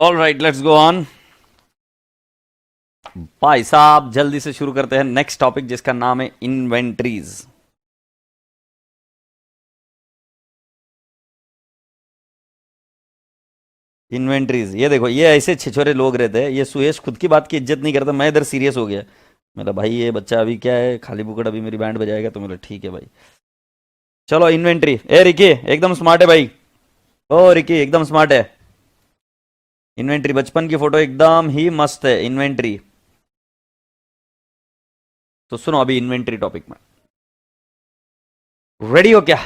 All right, let's go on. भाई साहब जल्दी से शुरू करते हैं नेक्स्ट टॉपिक जिसका नाम है इन्वेंट्रीज। इन्वेंट्रीज, ये देखो, ये ऐसे छिछोरे लोग रहते हैं। ये सुयश खुद की बात की इज्जत नहीं करता, मैं इधर सीरियस हो गया। मेरा भाई ये बच्चा अभी क्या है, खाली बुकड़ अभी मेरी बैंड बजाएगा, तो मेरा ठीक है भाई। चलो इन्वेंट्री। ए रिकी एकदम स्मार्ट है भाई। ओ रिकी एकदम स्मार्ट है। इन्वेंट्री बचपन की फोटो एकदम ही मस्त है इन्वेंट्री। तो सुनो अभी इन्वेंट्री टॉपिक में रेडी हो क्या?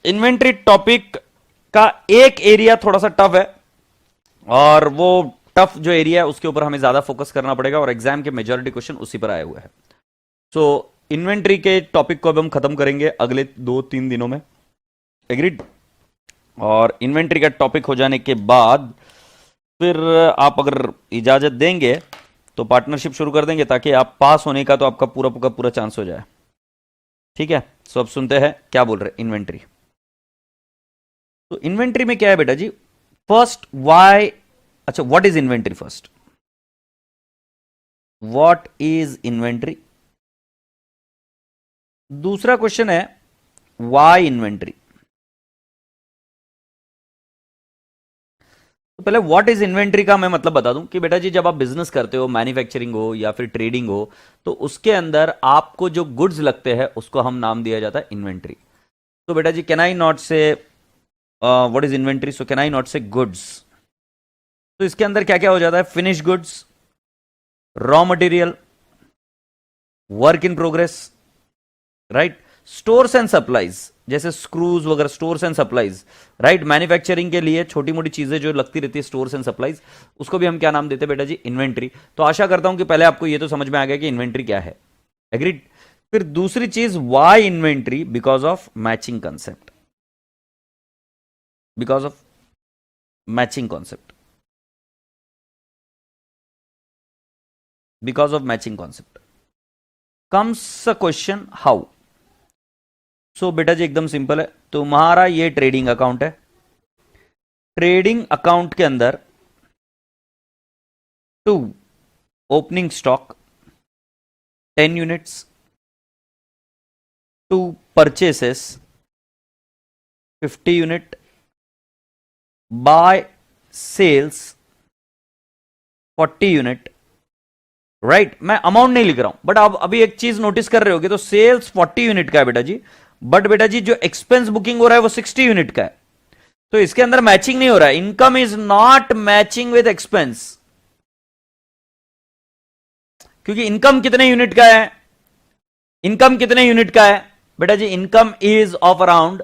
इन्वेंट्री टॉपिक का एक एरिया थोड़ा सा टफ है, और वो टफ जो एरिया है उसके ऊपर हमें ज्यादा फोकस करना पड़ेगा, और एग्जाम के मेजॉरिटी क्वेश्चन उसी पर आए हुए हैं। सो इन्वेंट्री के टॉपिक को अब हम खत्म करेंगे अगले 2-3 दिनों में। एग्रीड? और इन्वेंट्री का टॉपिक हो जाने के बाद फिर आप अगर इजाजत देंगे तो पार्टनरशिप शुरू कर देंगे, ताकि आप पास होने का तो आपका पूरा पूरा पूरा चांस हो जाए। ठीक है? सो अब सुनते हैं क्या बोल रहे इन्वेंट्री। तो इन्वेंट्री में क्या है बेटा जी? फर्स्ट वाई, अच्छा what is inventory first? What is inventory? दूसरा क्वेश्चन है वाई इन्वेंट्री। तो पहले व्हाट इज इन्वेंट्री का मैं मतलब बता दूं कि बेटा जी, जब आप बिजनेस करते हो, मैन्युफैक्चरिंग हो या फिर ट्रेडिंग हो, तो उसके अंदर आपको जो गुड्स लगते हैं उसको हम नाम दिया जाता है इन्वेंट्री। तो बेटा जी, कैन आई नॉट से what is inventory? So can I not से गुड्स? तो इसके अंदर क्या क्या हो जाता है? Finish goods, raw material, work in progress, right, stores and supplies, जैसे स्क्रूज वगैरह, stores and supplies, right. Manufacturing के लिए छोटी मोटी चीजें जो लगती रहती है, स्टोर्स एंड सप्लाईज, उसको भी हम क्या नाम देते हैं बेटा जी? इन्वेंट्री। तो आशा करता हूं कि पहले आपको ये तो समझ में आ गया कि इन्वेंट्री क्या है। एग्रीड? फिर दूसरी चीज, why inventory? Because of matching concept. Because of matching concept. Because of matching concept comes a question how. So बेटा जी एकदम सिंपल है। तुम्हारा ये ट्रेडिंग अकाउंट है। ट्रेडिंग अकाउंट के अंदर to opening stock 10 units, to purchases 50 unit, by sales 40 unit, right. मैं अमाउंट नहीं लिख रहा हूं, बट आप अभी एक चीज नोटिस कर रहे होगे, तो सेल्स 40 यूनिट का है बेटा जी, बट बेटा जी जो एक्सपेंस बुकिंग हो रहा है वो 60 यूनिट का है। तो इसके अंदर मैचिंग नहीं हो रहा है। Income is not matching with expense, क्योंकि इनकम कितने यूनिट का है? इनकम कितने यूनिट का है बेटा जी? Income is of around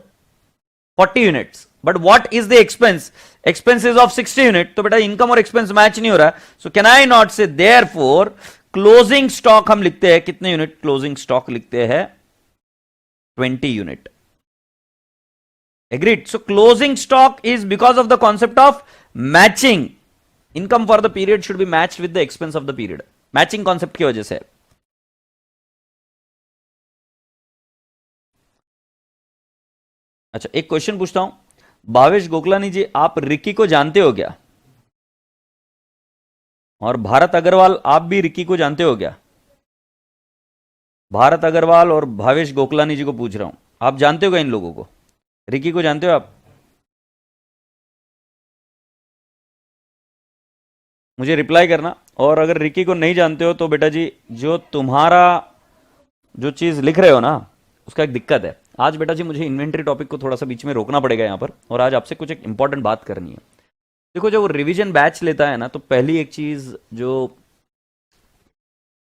40 units, but what is the expense? Expense is of 60 unit. तो बेटा इनकम और एक्सपेंस मैच नहीं हो रहा है। सो कैन आई नॉट से देयरफॉर क्लोजिंग स्टॉक हम लिखते हैं कितने यूनिट? क्लोजिंग स्टॉक लिखते हैं 20 unit. Agreed? So closing stock is because of the concept of matching. Income for the period should be matched with the expense of the period. Matching concept की वजह से। अच्छा, एक क्वेश्चन पूछता हूं, भावेश गोकलानी जी, आप रिकी को जानते हो क्या? और भारत अग्रवाल, आप भी रिकी को जानते हो क्या? भारत अग्रवाल और भावेश गोकलानी जी को पूछ रहा हूं, आप जानते हो क्या इन लोगों को? रिकी को जानते हो आप? मुझे रिप्लाई करना। और अगर रिकी को नहीं जानते हो तो बेटा जी, जो तुम्हारा जो चीज लिख रहे हो ना, उसका एक दिक्कत है। आज बेटा जी मुझे इन्वेंट्री टॉपिक को थोड़ा सा बीच में रोकना पड़ेगा यहां पर, और आज आपसे कुछ एक इंपॉर्टेंट बात करनी है। देखो, जब वो रिवीजन बैच लेता है ना, तो पहली एक चीज जो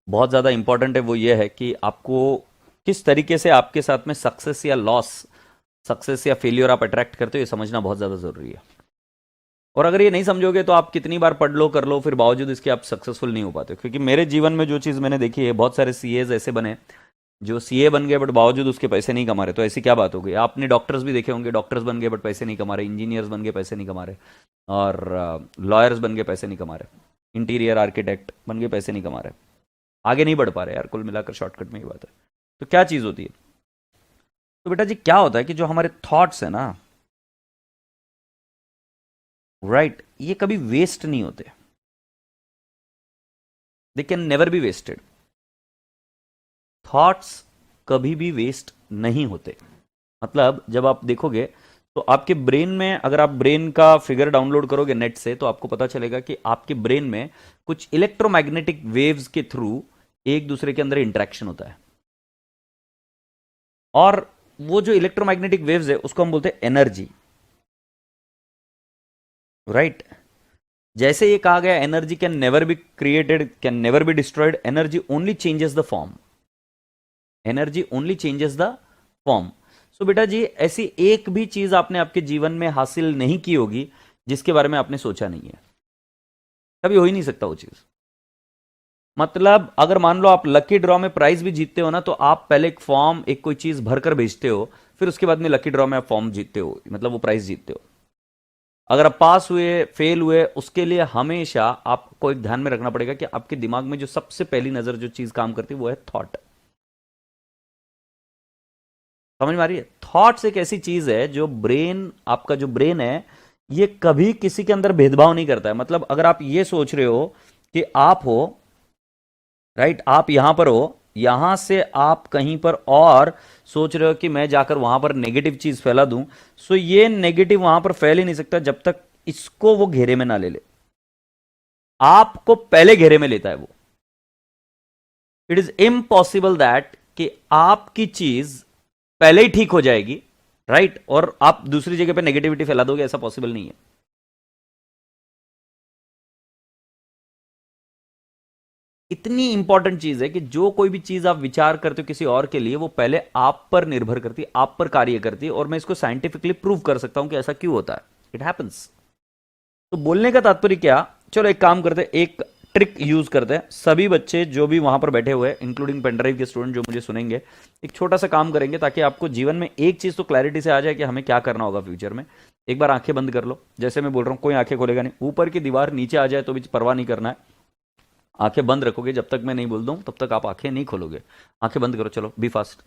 बहुत ज़्यादा इंपॉर्टेंट है वो ये है कि आपको किस तरीके से आपके साथ में सक्सेस या लॉस, सक्सेस या फेलियर आप अट्रैक्ट करते हो, ये समझना बहुत ज़्यादा ज़रूरी है। और अगर ये नहीं समझोगे तो आप कितनी बार पढ़ लो, कर लो, फिर बावजूद इसके आप सक्सेसफुल नहीं हो पाते। क्योंकि मेरे जीवन में जो चीज़ मैंने देखी है, बहुत सारे सीएज ऐसे बने जो सीए बन गए बट बावजूद उसके पैसे नहीं कमा रहे। तो ऐसी क्या बात हो गई? आपने डॉक्टर्स भी देखे होंगे, डॉक्टर्स बन गए बट पैसे नहीं कमा रहे, इंजीनियर्स बन गए पैसे नहीं कमा रहे, और लॉयर्स बन गए पैसे नहीं कमा रहे, इंटीरियर आर्किटेक्ट बन गए पैसे नहीं कमा रहे, आगे नहीं बढ़ पा रहे यार। कुल मिलाकर शॉर्टकट में ही बात है। तो क्या चीज होती है? तो बेटा जी क्या होता है कि जो हमारे थॉट्स है ना, राइट, ये कभी वेस्ट नहीं होते, they can never be wasted. Thoughts कभी भी वेस्ट नहीं होते। मतलब जब आप देखोगे तो आपके ब्रेन में, अगर आप ब्रेन का फिगर डाउनलोड करोगे नेट से, तो आपको पता चलेगा कि आपके ब्रेन में कुछ इलेक्ट्रोमैग्नेटिक वेव्स के थ्रू एक दूसरे के अंदर इंटरेक्शन होता है। और वो जो इलेक्ट्रोमैग्नेटिक वेव्स है उसको हम बोलते हैं एनर्जी, राइट। जैसे ये कहा गया energy can never be created, can never be destroyed, energy only changes the form, energy only changes the form. So बेटा जी, ऐसी एक भी चीज आपने आपके जीवन में हासिल नहीं की होगी जिसके बारे में आपने सोचा नहीं है, कभी हो ही नहीं सकता वो चीज। मतलब अगर मान लो आप लकी ड्रॉ में प्राइज भी जीतते हो ना, तो आप पहले एक फॉर्म, एक कोई चीज भरकर भेजते हो, फिर उसके बाद में लकी ड्रॉ में आप फॉर्म जीतते हो, मतलब वो प्राइज जीतते हो। अगर आप पास हुए फेल हुए, उसके लिए हमेशा आपको एक ध्यान में रखना पड़ेगा कि आपके दिमाग में जो सबसे पहली नजर जो चीज काम करती है वो है थॉट। समझ में आ रही है? थॉट्स एक ऐसी चीज है जो ब्रेन, आपका जो ब्रेन है, ये कभी किसी के अंदर भेदभाव नहीं करता है। मतलब अगर आप ये सोच रहे हो कि आप हो, राइट, आप यहां पर हो, यहां से आप कहीं पर और सोच रहे हो कि मैं जाकर वहां पर नेगेटिव चीज फैला दूं, सो ये नेगेटिव वहां पर फैल ही नहीं सकता जब तक इसको वो घेरे में ना ले ले। आपको पहले घेरे में लेता है वो। इट इज इम्पॉसिबल दैट कि आपकी चीज पहले ही ठीक हो जाएगी, राइट, और आप दूसरी जगह पे नेगेटिविटी फैला दोगे, ऐसा पॉसिबल नहीं है। इतनी इंपॉर्टेंट चीज है कि जो कोई भी चीज आप विचार करते हो किसी और के लिए, वो पहले आप पर निर्भर करती है, आप पर कार्य करती है, और मैं इसको साइंटिफिकली प्रूव कर सकता हूं कि ऐसा क्यों होता है। It happens. तो बोलने का तात्पर्य क्या, चलो एक काम करते हैं, एक ट्रिक यूज करते हैं। सभी बच्चे जो भी वहां पर बैठे हुए हैं, इंक्लूडिंग पेनड्राइव के स्टूडेंट जो मुझे सुनेंगे, एक छोटा सा काम करेंगे ताकि आपको जीवन में एक चीज तो क्लैरिटी से आ जाए कि हमें क्या करना होगा फ्यूचर में। एक बार आंखें बंद कर लो, जैसे मैं बोल रहा हूं, कोई आंखें खोलेगा नहीं, ऊपर की दीवार नीचे आ जाए तो भी परवाह नहीं करना है। आंखें बंद रखोगे जब तक मैं नहीं बोल दूं, तब तक आप आंखें नहीं खोलोगे। आंखें बंद करो, चलो बी फास्ट।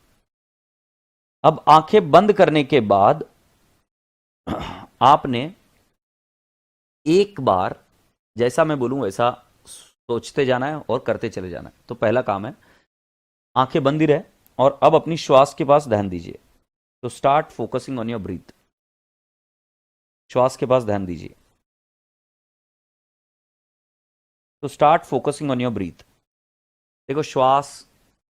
अब आंखें बंद करने के बाद आपने एक बार जैसा मैं बोलूं वैसा सोचते जाना है और करते चले जाना है। तो पहला काम है, आंखें बंद ही रहे और अब अपनी श्वास के पास ध्यान दीजिए। तो start focusing on your breathe. श्वास के पास ध्यान दीजिए। तो start focusing on your breathe. देखो, श्वास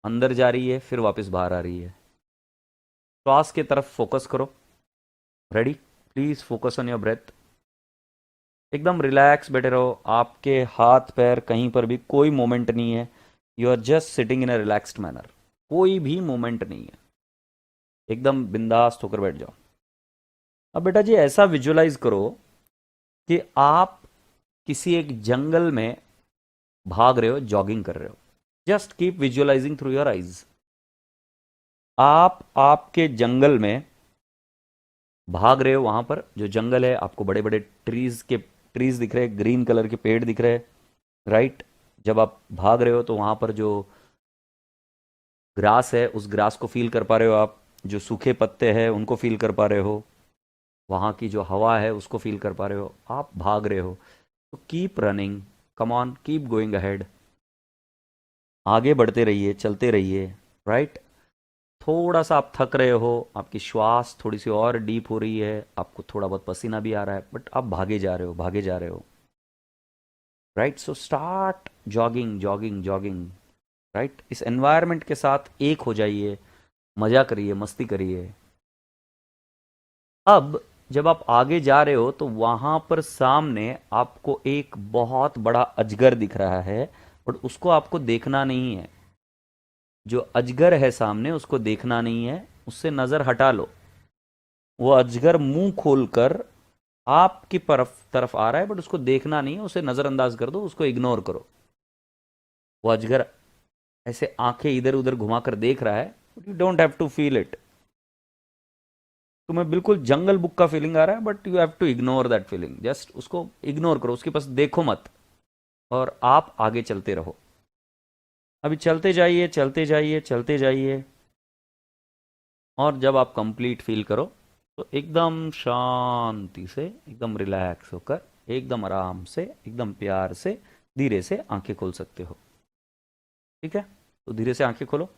अंदर जा रही है, फिर वापस बाहर आ रही है। श्वास की तरफ फोकस करो। Ready? Please focus on your breath. एकदम रिलैक्स बैठे रहो, आपके हाथ पैर कहीं पर भी कोई मोमेंट नहीं है। You are just sitting in a relaxed manner, कोई भी मोमेंट नहीं है, एकदम बिंदास होकर बैठ जाओ। अब बेटा जी ऐसा विजुअलाइज करो कि आप किसी एक जंगल में भाग रहे हो, जॉगिंग कर रहे हो। Just keep visualising through your eyes. आप आपके जंगल में भाग रहे हो, वहां पर जो जंगल है, आपको बड़े बड़े ट्रीज दिख रहे हैं, ग्रीन कलर के पेड़ दिख रहे हैं, राइट। जब आप भाग रहे हो तो वहां पर जो ग्रास है, उस ग्रास को फील कर पा रहे हो आप, जो सूखे पत्ते हैं उनको फील कर पा रहे हो, वहां की जो हवा है उसको फील कर पा रहे हो, आप भाग रहे हो। तो keep running, come on, keep going ahead. आगे बढ़ते रहिए, चलते रहिए, राइट। थोड़ा सा आप थक रहे हो, आपकी श्वास थोड़ी सी और डीप हो रही है, आपको थोड़ा बहुत पसीना भी आ रहा है, बट आप भागे जा रहे हो, भागे जा रहे हो, right. So start jogging, jogging, jogging, right. इस एनवायरनमेंट के साथ एक हो जाइए, मजा करिए, मस्ती करिए। अब जब आप आगे जा रहे हो तो वहां पर सामने आपको एक बहुत बड़ा अजगर दिख रहा है, बट उसको आपको देखना नहीं है। जो अजगर है सामने उसको देखना नहीं है, उससे नजर हटा लो। वो अजगर मुंह खोलकर आपकी तरफ तरफ आ रहा है, बट उसको देखना नहीं है, उसे नजरअंदाज कर दो, उसको इग्नोर करो। वो अजगर ऐसे आंखें इधर उधर घुमाकर देख रहा है, you don't have to feel it. तुम्हें बिल्कुल जंगल बुक का फीलिंग आ रहा है, but you have to ignore that feeling, just उसको इग्नोर करो, उसके पास देखो मत, और आप आगे चलते रहो। अभी चलते जाइए, चलते जाइए, चलते जाइए, और जब आप कंप्लीट फील करो तो एकदम शांति से, एकदम रिलैक्स होकर, एकदम आराम से, एकदम प्यार से, धीरे से आंखें खोल सकते हो। ठीक है, तो धीरे से आंखें खोलो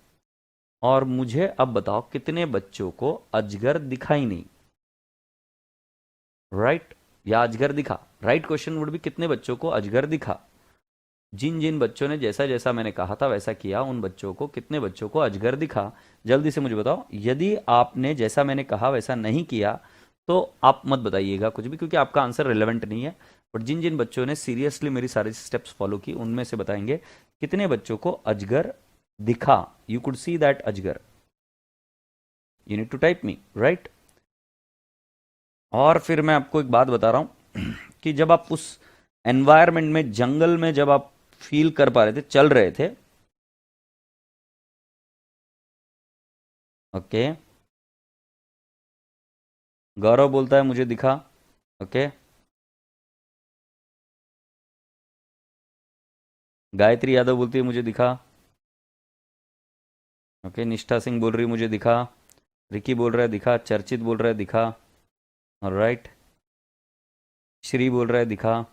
और मुझे अब बताओ कितने बच्चों को अजगर दिखा ही नहीं। राइट, या अजगर दिखा। राइट क्वेश्चन वुड भी कितने बच्चों को अजगर दिखा। जिन जिन बच्चों ने जैसा जैसा मैंने कहा था वैसा किया, उन बच्चों को, कितने बच्चों को अजगर दिखा, जल्दी से मुझे बताओ। यदि आपने जैसा मैंने कहा वैसा नहीं किया तो आप मत बताइएगा कुछ भी, क्योंकि आपका आंसर रिलेवेंट नहीं है। बट जिन जिन बच्चों ने सीरियसली मेरी सारी स्टेप्स फॉलो की, उनमें से बताएंगे कितने बच्चों को अजगर दिखा। यू कुड सी दैट अजगर। You need to type me, right. और फिर मैं आपको एक बात बता रहा हूं कि जब आप उस एनवायरनमेंट में, जंगल में जब आप फील कर पा रहे थे, चल रहे थे, ओके, गौरव बोलता है मुझे दिखा, ओके, गायत्री यादव बोलती है मुझे दिखा, ओके, निष्ठा सिंह बोल रही है मुझे दिखा, रिकी बोल रहा है दिखा, चर्चित बोल रहा है दिखा, राइट, श्री बोल रहा है दिखा,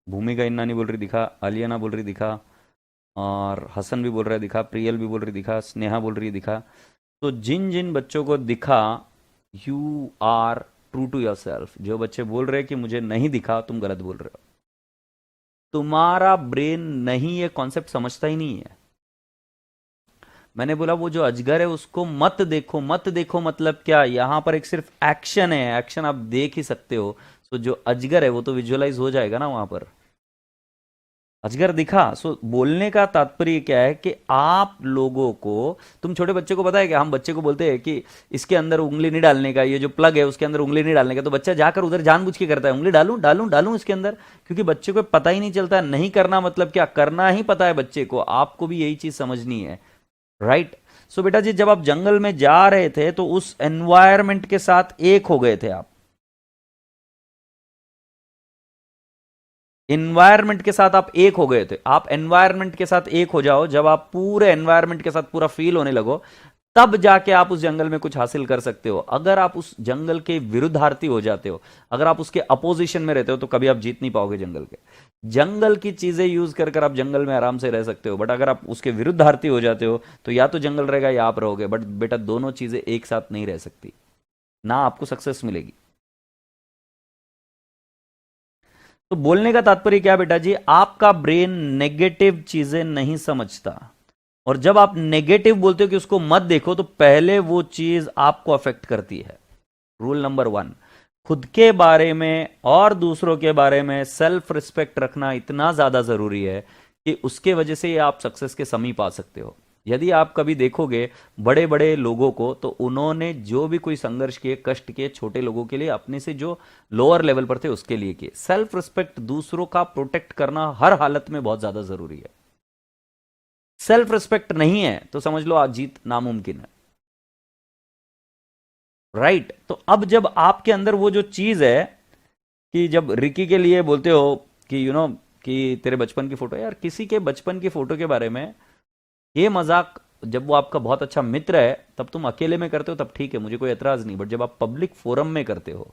भूमिका इन्नानी बोल रही दिखा, अलियाना बोल रही दिखा, और हसन भी बोल रहा है दिखा, प्रियल भी बोल रही दिखा, स्नेहा बोल रही दिखा। तो जिन जिन बच्चों को दिखा, you are true to yourself. जो बच्चे बोल रहे हैं कि मुझे नहीं दिखा, तुम गलत बोल रहे हो। तुम्हारा ब्रेन नहीं ये कॉन्सेप्ट समझता ही नहीं है। मैंने बोला वो जो अजगर है उसको मत देखो, मत देखो मतलब क्या, यहां पर एक सिर्फ एक्शन है, एक्शन आप देख ही सकते हो। सो जो अजगर है वो तो विजुअलाइज हो जाएगा ना वहां पर। अजगर दिखा। सो बोलने का तात्पर्य क्या है कि आप लोगों को, तुम छोटे बच्चे को पता है कि हम बच्चे को बोलते हैं कि इसके अंदर उंगली नहीं डालने का, ये जो प्लग है उसके अंदर उंगली नहीं डालने का, तो बच्चा जाकर उधर जानबूझ के करता है, उंगली डालूं डालूं डालूं इसके अंदर, क्योंकि बच्चे को पता ही नहीं चलता नहीं करना मतलब क्या, करना ही पता है बच्चे को। आपको भी यही चीज समझनी है, राइट। सो बेटा जी, जब आप जंगल में जा रहे थे तो उस एनवायरमेंट के साथ एक हो गए थे आप। एनवायरनमेंट के साथ आप एक हो गए थे। आप एनवायरनमेंट के साथ एक हो जाओ, जब आप पूरे एनवायरनमेंट के साथ पूरा फील होने लगो, तब जाके आप उस जंगल में कुछ हासिल कर सकते हो। अगर आप उस जंगल के विरुद्धार्थी हो जाते हो, अगर आप उसके अपोजिशन में रहते हो, तो कभी आप जीत नहीं पाओगे जंगल के। जंगल की चीजें यूज कर कर आप जंगल में आराम से रह सकते हो, बट अगर आप उसके विरुद्धार्थी हो जाते हो तो या तो जंगल रहेगा या आप रहोगे। बट बेटा दोनों चीजें एक साथ नहीं रह सकती, ना आपको सक्सेस मिलेगी। तो बोलने का तात्पर्य क्या बेटा जी, आपका ब्रेन नेगेटिव चीजें नहीं समझता, और जब आप नेगेटिव बोलते हो कि उसको मत देखो, तो पहले वो चीज आपको अफेक्ट करती है। रूल नंबर 1, खुद के बारे में और दूसरों के बारे में सेल्फ रिस्पेक्ट रखना इतना ज्यादा जरूरी है कि उसके वजह से आप सक्सेस के समीप आ सकते हो। यदि आप कभी देखोगे बड़े बड़े लोगों को, तो उन्होंने जो भी कोई संघर्ष किए, कष्ट किए, छोटे लोगों के लिए, अपने से जो लोअर लेवल पर थे उसके लिए किए। सेल्फ रिस्पेक्ट, दूसरों का प्रोटेक्ट करना हर हालत में बहुत ज्यादा जरूरी है। सेल्फ रिस्पेक्ट नहीं है तो समझ लो आज जीत नामुमकिन है, राइट। तो अब जब आपके अंदर वो जो चीज है कि जब रिकी के लिए बोलते हो कि कि तेरे बचपन की फोटो, यार किसी के बचपन की फोटो के बारे में ये मजाक, जब वो आपका बहुत अच्छा मित्र है तब तुम अकेले में करते हो तब ठीक है, मुझे कोई एतराज नहीं। बट जब आप पब्लिक फोरम में करते हो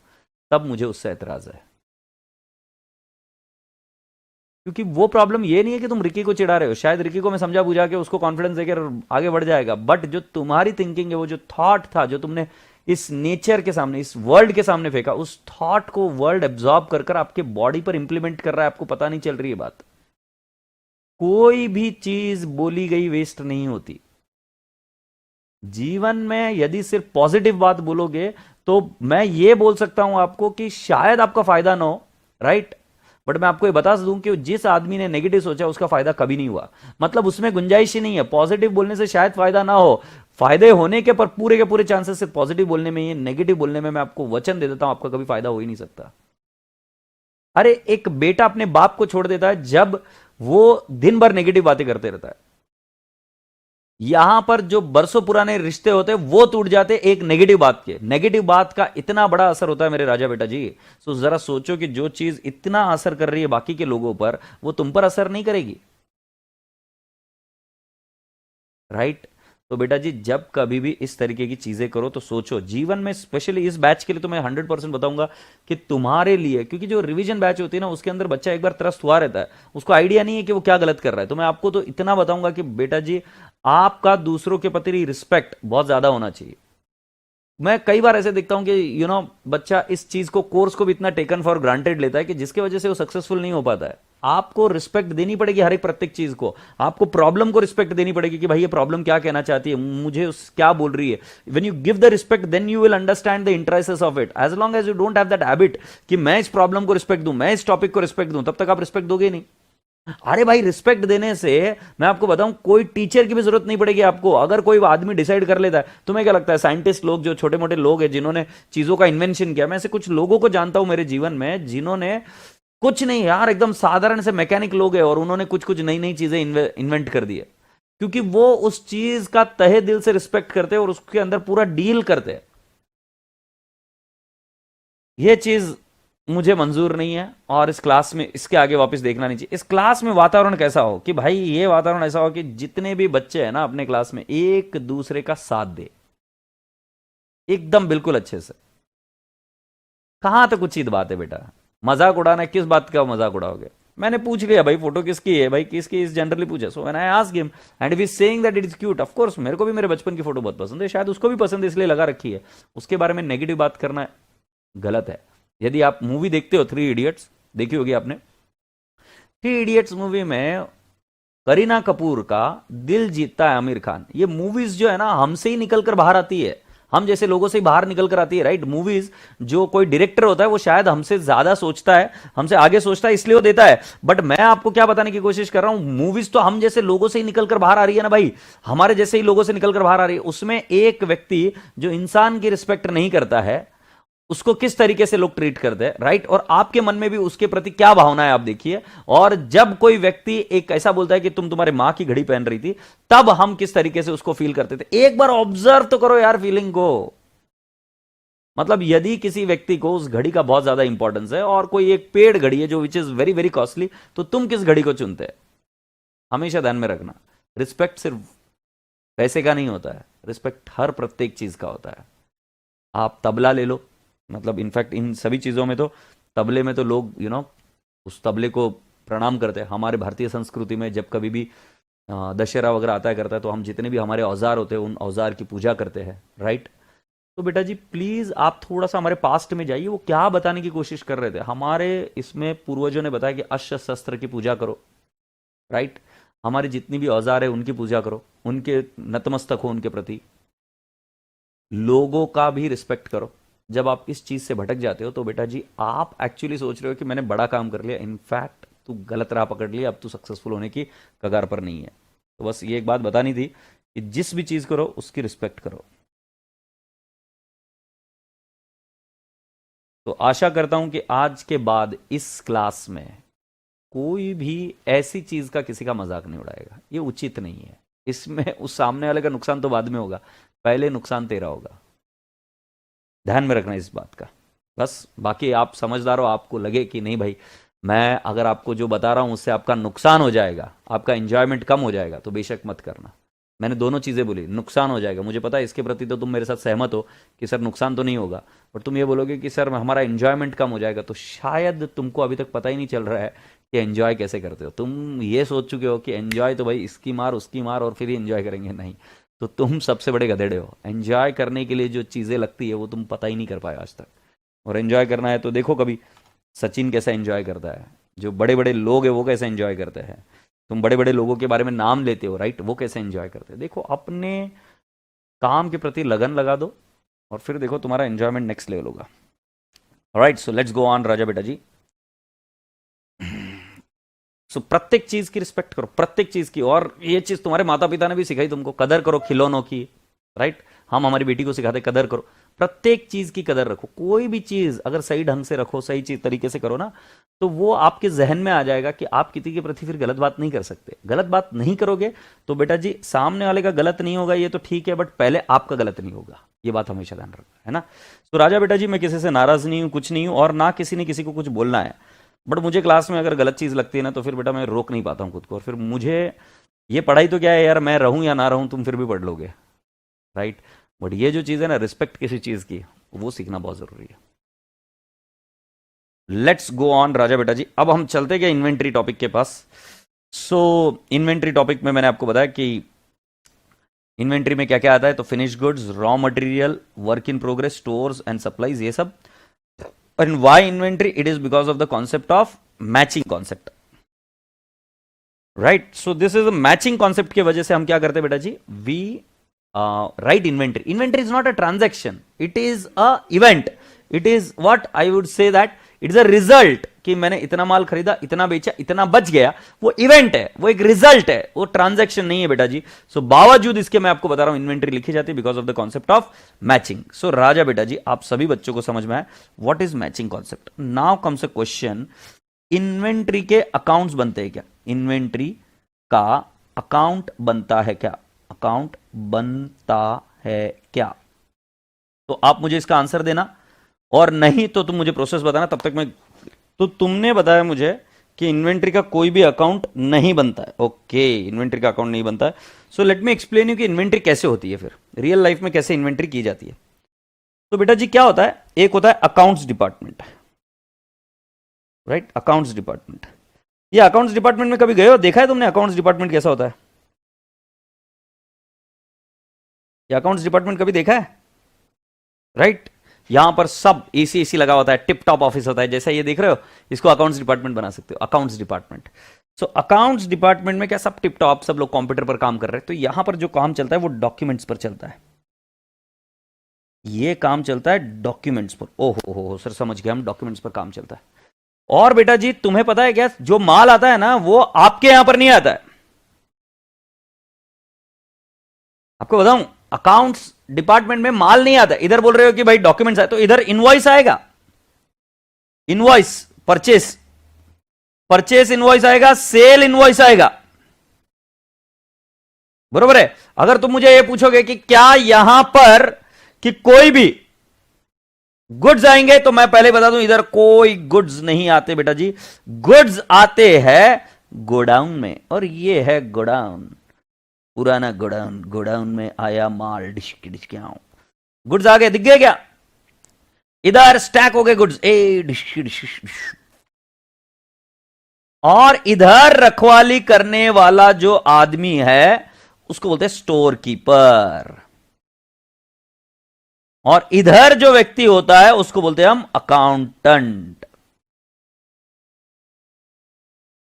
तब मुझे उससे एतराज है। क्योंकि वो प्रॉब्लम ये नहीं है कि तुम रिकी को चिढ़ा रहे हो, शायद रिकी को मैं समझा बुझा के उसको कॉन्फिडेंस देकर आगे बढ़ जाएगा, बट जो तुम्हारी थिंकिंग है, वो जो थॉट था जो तुमने इस नेचर के सामने, इस वर्ल्ड के सामने फेंका, उस थॉट को वर्ल्ड एब्जॉर्ब कर कर आपके बॉडी पर इंप्लीमेंट कर रहा है, आपको पता नहीं चल रही है बात। कोई भी चीज बोली गई वेस्ट नहीं होती। जीवन में यदि सिर्फ पॉजिटिव बात बोलोगे, तो मैं ये बोल सकता हूं आपको कि शायद आपका फायदा ना हो, राइट। बट मैं आपको ये बता दूं कि जिस आदमी ने नेगेटिव सोचा उसका फायदा कभी नहीं हुआ, मतलब उसमें गुंजाइश ही नहीं है। पॉजिटिव बोलने से शायद फायदा ना हो, फायदे होने के पर पूरे के पूरे चांसेस सिर्फ पॉजिटिव बोलने में ही है। नेगेटिव बोलने में मैं आपको वचन दे देता हूं, आपका कभी फायदा हो ही नहीं सकता। अरे एक बेटा अपने बाप को छोड़ देता है जब वो दिन भर नेगेटिव बातें करते रहता है। यहां पर जो बरसों पुराने रिश्ते होते हैं वो टूट जाते एक नेगेटिव बात के। नेगेटिव बात का इतना बड़ा असर होता है मेरे राजा बेटा जी। तो जरा सोचो कि जो चीज इतना असर कर रही है बाकी के लोगों पर, वो तुम पर असर नहीं करेगी, राइट। तो बेटा जी जब कभी भी इस तरीके की चीजें करो तो सोचो जीवन में, स्पेशली इस बैच के लिए तो मैं 100% बताऊंगा कि तुम्हारे लिए, क्योंकि जो रिवीजन बैच होती है ना उसके अंदर बच्चा एक बार त्रस्त हुआ रहता है, उसको आइडिया नहीं है कि वो क्या गलत कर रहा है। तो मैं आपको तो इतना बताऊंगा कि बेटा जी आपका दूसरों के प्रति रिस्पेक्ट बहुत ज्यादा होना चाहिए। मैं कई बार ऐसे देखता हूं कि बच्चा इस चीज को, कोर्स को भी इतना टेकन फॉर ग्रांटेड लेता है कि जिसकी वजह से वो सक्सेसफुल नहीं हो पाता है। आपको रिस्पेक्ट देनी पड़ेगी हर एक प्रत्येक चीज को। आपको प्रॉब्लम को रिस्पेक्ट देनी पड़ेगी कि भाई ये प्रॉब्लम क्या कहना चाहती है, मुझे उस क्या बोल रही है। When you give the respect then you will understand the interest of it. As long as you don't have that habit कि मैं इस प्रॉब्लम को रिस्पेक्ट दूं, मैं इस टॉपिक को रिस्पेक्ट दूं, तब तक आप रिस्पेक्ट दोगे नहीं। अरे भाई रिस्पेक्ट देने से मैं आपको बताऊं कोई टीचर की भी जरूरत नहीं पड़ेगी आपको। अगर कोई आदमी डिसाइड कर लेता है, तुम्हें क्या लगता है साइंटिस्ट लोग, जो छोटे मोटे लोग हैं जिन्होंने चीजों का इन्वेंशन किया, मैं ऐसे कुछ लोगों को जानता हूं मेरे जीवन में जिन्होंने कुछ नहीं यार, एकदम साधारण से मैकेनिक लोग हैं और उन्होंने कुछ कुछ नई नई चीजें इन्वेंट कर दी है, क्योंकि वो उस चीज का तहे दिल से रिस्पेक्ट करते हैं और उसके अंदर पूरा डील करते हैं। ये चीज मुझे मंजूर नहीं है और इस क्लास में इसके आगे वापस देखना नहीं चाहिए। इस क्लास में वातावरण कैसा हो कि भाई ये वातावरण ऐसा हो कि जितने भी बच्चे हैं ना अपने क्लास में एक दूसरे का साथ दे, एकदम बिल्कुल अच्छे से। कहां तक उचित बात है बेटा, मजाक उड़ाना है, किस बात का मजाक उड़ाओगे। मैंने पूछ लिया भाई फोटो किसकी है, भाई किसकी, इस जनरली पूछा। So when I asked him and he is saying that it is cute, of course मेरे को भी मेरे बचपन की फोटो बहुत पसंद है, शायद उसको भी पसंद है इसलिए लगा रखी है। उसके बारे में नेगेटिव बात करना गलत है। यदि आप मूवी देखते हो 3 इडियट्स, देखी होगी आपने। 3 इडियट्स मूवी में करीना कपूर का दिल जीतता है आमिर खान। ये मूवीज जो है ना हमसे ही निकल कर बाहर आती है, हम जैसे लोगों से ही बाहर निकल कर आती है, राइट। मूवीज जो कोई डायरेक्टर होता है वो शायद हमसे ज्यादा सोचता है, हमसे आगे सोचता है, इसलिए वो देता है। बट मैं आपको क्या बताने की कोशिश कर रहा हूं, मूवीज तो हम जैसे लोगों से ही निकल कर बाहर आ रही है ना भाई, हमारे जैसे ही लोगों से निकल कर बाहर आ रही है। उसमें एक व्यक्ति जो इंसान की रिस्पेक्ट नहीं करता है उसको किस तरीके से लोग ट्रीट करते हैं, राइट। और आपके मन में भी उसके प्रति क्या भावना है आप देखिए। और जब कोई व्यक्ति एक ऐसा बोलता है कि तुम तुम्हारे मां की घड़ी पहन रही थी, तब हम किस तरीके से उसको फील करते थे। एक बार ऑब्जर्व तो करो यार फीलिंग को। मतलब यदि किसी व्यक्ति को उस घड़ी का बहुत ज्यादा इंपॉर्टेंस है और कोई एक पेड घड़ी है जो which is very very costly, तो तुम किस घड़ी को चुनते हैं। हमेशा ध्यान में रखना, रिस्पेक्ट सिर्फ पैसे का नहीं होता है, रिस्पेक्ट हर प्रत्येक चीज का होता है। आप तबला ले लो, मतलब इनफैक्ट इन सभी चीज़ों में तो, तबले में तो लोग उस तबले को प्रणाम करते हैं। हमारे भारतीय संस्कृति में जब कभी भी दशहरा वगैरह आता है करता है तो हम जितने भी हमारे औजार होते हैं उन औजार की पूजा करते हैं, राइट। तो बेटा जी प्लीज़ आप थोड़ा सा हमारे पास्ट में जाइए, वो क्या बताने की कोशिश कर रहे थे। हमारे इसमें पूर्वजों ने बताया कि अस्त्र शस्त्र की पूजा करो, राइट। हमारे जितनी भी औजार है उनकी पूजा करो, उनके नतमस्तक हो उनके प्रति, लोगों का भी रिस्पेक्ट करो। जब आप इस चीज से भटक जाते हो तो बेटा जी आप एक्चुअली सोच रहे हो कि मैंने बड़ा काम कर लिया, इनफैक्ट तू गलत राह पकड़ लिया, अब तू सक्सेसफुल होने की कगार पर नहीं है। तो बस ये एक बात बतानी थी कि जिस भी चीज करो उसकी रिस्पेक्ट करो। तो आशा करता हूं कि आज के बाद इस क्लास में कोई भी ऐसी चीज का किसी का मजाक नहीं उड़ाएगा, ये उचित नहीं है। इसमें उस सामने वाले का नुकसान तो बाद में होगा, पहले नुकसान तेरा होगा। ध्यान में रखना इस बात का। बस बाकी आप समझदार हो, आपको लगे कि नहीं भाई मैं अगर आपको जो बता रहा हूं उससे आपका नुकसान हो जाएगा, आपका एंजॉयमेंट कम हो जाएगा, तो बेशक मत करना। मैंने दोनों चीज़ें बोली, नुकसान हो जाएगा, मुझे पता है इसके प्रति तो तुम मेरे साथ सहमत हो कि सर नुकसान तो नहीं होगा, और तुम ये बोलोगे कि सर हमारा एंजॉयमेंट कम हो जाएगा, तो शायद तुमको अभी तक पता ही नहीं चल रहा है कि एंजॉय कैसे करते हो। तुम ये सोच चुके हो कि एंजॉय तो भाई इसकी मार उसकी मार और फिर ही एंजॉय करेंगे, नहीं। तो तुम सबसे बड़े गधेड़े हो। एंजॉय करने के लिए जो चीज़ें लगती है वो तुम पता ही नहीं कर पाए आज तक। और एंजॉय करना है तो देखो कभी सचिन कैसा एंजॉय करता है, जो बड़े बड़े लोग हैं वो कैसे एंजॉय करते हैं, तुम बड़े बड़े लोगों के बारे में नाम लेते हो, राइट, वो कैसे एंजॉय करते हैं। देखो अपने काम के प्रति लगन लगा दो और फिर देखो तुम्हारा एंजॉयमेंट नेक्स्ट लेवल होगा। Right, so let's go on राजा बेटा जी। सो प्रत्येक चीज की रिस्पेक्ट करो, प्रत्येक चीज की। और ये चीज तुम्हारे माता पिता ने भी सिखाई तुमको, कदर करो खिलौनों की, राइट। हम हमारी बेटी को सिखाते कदर करो, प्रत्येक चीज की कदर रखो। कोई भी चीज अगर सही ढंग से रखो, सही चीज तरीके से करो ना, तो वो आपके जहन में आ जाएगा कि आप किसी के प्रति फिर गलत बात नहीं कर सकते। गलत बात नहीं करोगे तो बेटा जी सामने वाले का गलत नहीं होगा ये तो ठीक है, बट पहले आपका गलत नहीं होगा, ये बात हमेशा ध्यान रखना है ना। तो राजा बेटा जी मैं किसी से नाराज नहीं हूं, कुछ नहीं हूं, और ना किसी ने किसी को कुछ बोलना है। बट मुझे क्लास में अगर गलत चीज लगती है ना तो फिर बेटा मैं रोक नहीं पाता हूँ खुद को, और फिर मुझे ये पढ़ाई तो क्या है यार, मैं रहूं या ना रहूं तुम फिर भी पढ़ लोगे, राइट। बट ये जो चीज है ना, रिस्पेक्ट किसी चीज की, वो सीखना बहुत जरूरी है। लेट्स गो ऑन राजा बेटा जी। अब हम चलते गए इन्वेंट्री टॉपिक के पास। सो इन्वेंट्री टॉपिक में मैंने आपको बताया कि इन्वेंट्री में क्या क्या आता है। तो finish goods, raw material, work in progress, stores and supplies, ये सब। And why inventory? It is because of the concept of matching concept, right. So this is a matching concept की वजह से हम क्या करते हैं बेटा जी, we write inventory. Inventory is not a transaction, it is an event. It is what I would say that it is a result, कि मैंने इतना माल खरीदा, इतना बेचा, इतना बच गया, वो इवेंट है, वो एक रिजल्ट है, वो ट्रांजैक्शन नहीं है बेटा जी। सो बावजूद इसके मैं आपको बता रहा हूं इन्वेंट्री लिखी जाती है because of the concept of matching. So राजा बेटा जी, आप सभी बच्चों को समझ में आया what is matching concept. Now comes a question, inventory के अकाउंट्स बनते हैं क्या? इन्वेंट्री का अकाउंट बनता है क्या? अकाउंट बनता है क्या? तो आप मुझे इसका आंसर देना, और नहीं तो तुम मुझे प्रोसेस बताना, तब तक मैं। तो तुमने बताया मुझे कि इन्वेंट्री का कोई भी अकाउंट नहीं बनता है। ओके, इन्वेंट्री का अकाउंट नहीं बनता है। So let me explain you कि इन्वेंट्री कैसे होती है, फिर रियल लाइफ में कैसे इन्वेंट्री की जाती है। तो बेटा जी क्या होता है, एक होता है accounts department, right, accounts department. ये अकाउंट्स डिपार्टमेंट में कभी गए हो, देखा है तुमने अकाउंट्स डिपार्टमेंट कैसा होता है? ये अकाउंट्स डिपार्टमेंट कभी देखा है? राइट, यहां पर सब एसी एसी लगा होता है, टिप टॉप ऑफिस होता है, जैसा ये देख रहे हो, इसको अकाउंट्स डिपार्टमेंट बना सकते हो, अकाउंट्स डिपार्टमेंट। सो अकाउंट्स डिपार्टमेंट में क्या सब टिप टॉप, सब लोग कंप्यूटर पर काम कर रहे हैं। तो यहां पर जो काम चलता है वो डॉक्यूमेंट्स पर चलता है। ये काम चलता है डॉक्यूमेंट्स पर। ओहो हो सर, समझ गया हम, डॉक्यूमेंट्स पर काम चलता है। और बेटा जी तुम्हें पता है क्या, जो माल आता है ना वो आपके यहां पर नहीं आता है। आपको बताऊं, अकाउंट्स डिपार्टमेंट में माल नहीं आता। इधर बोल रहे हो कि भाई डॉक्यूमेंट्स आए, तो इधर इनवॉइस आएगा, इनवॉइस, परचेस, परचेस इनवॉइस आएगा, सेल इनवॉइस आएगा, बरोबर है। अगर तुम मुझे ये पूछोगे कि क्या यहां पर कि कोई भी गुड्स आएंगे, तो मैं पहले बता दूं इधर कोई गुड्स नहीं आते बेटा जी। गुड्स आते हैं गोडाउन में, और ये है गोडाउन, पुराना गोडाउन। गोडाउन में आया माल, डिशकी डिशकी आओ, गुड्स आ गए, दिख गए क्या? इधर स्टैक हो गए गुड्स, ए डिशकी डिशकी। और इधर रखवाली करने वाला जो आदमी है उसको बोलते हैं स्टोर कीपर, और इधर जो व्यक्ति होता है उसको बोलते हैं हम अकाउंटेंट,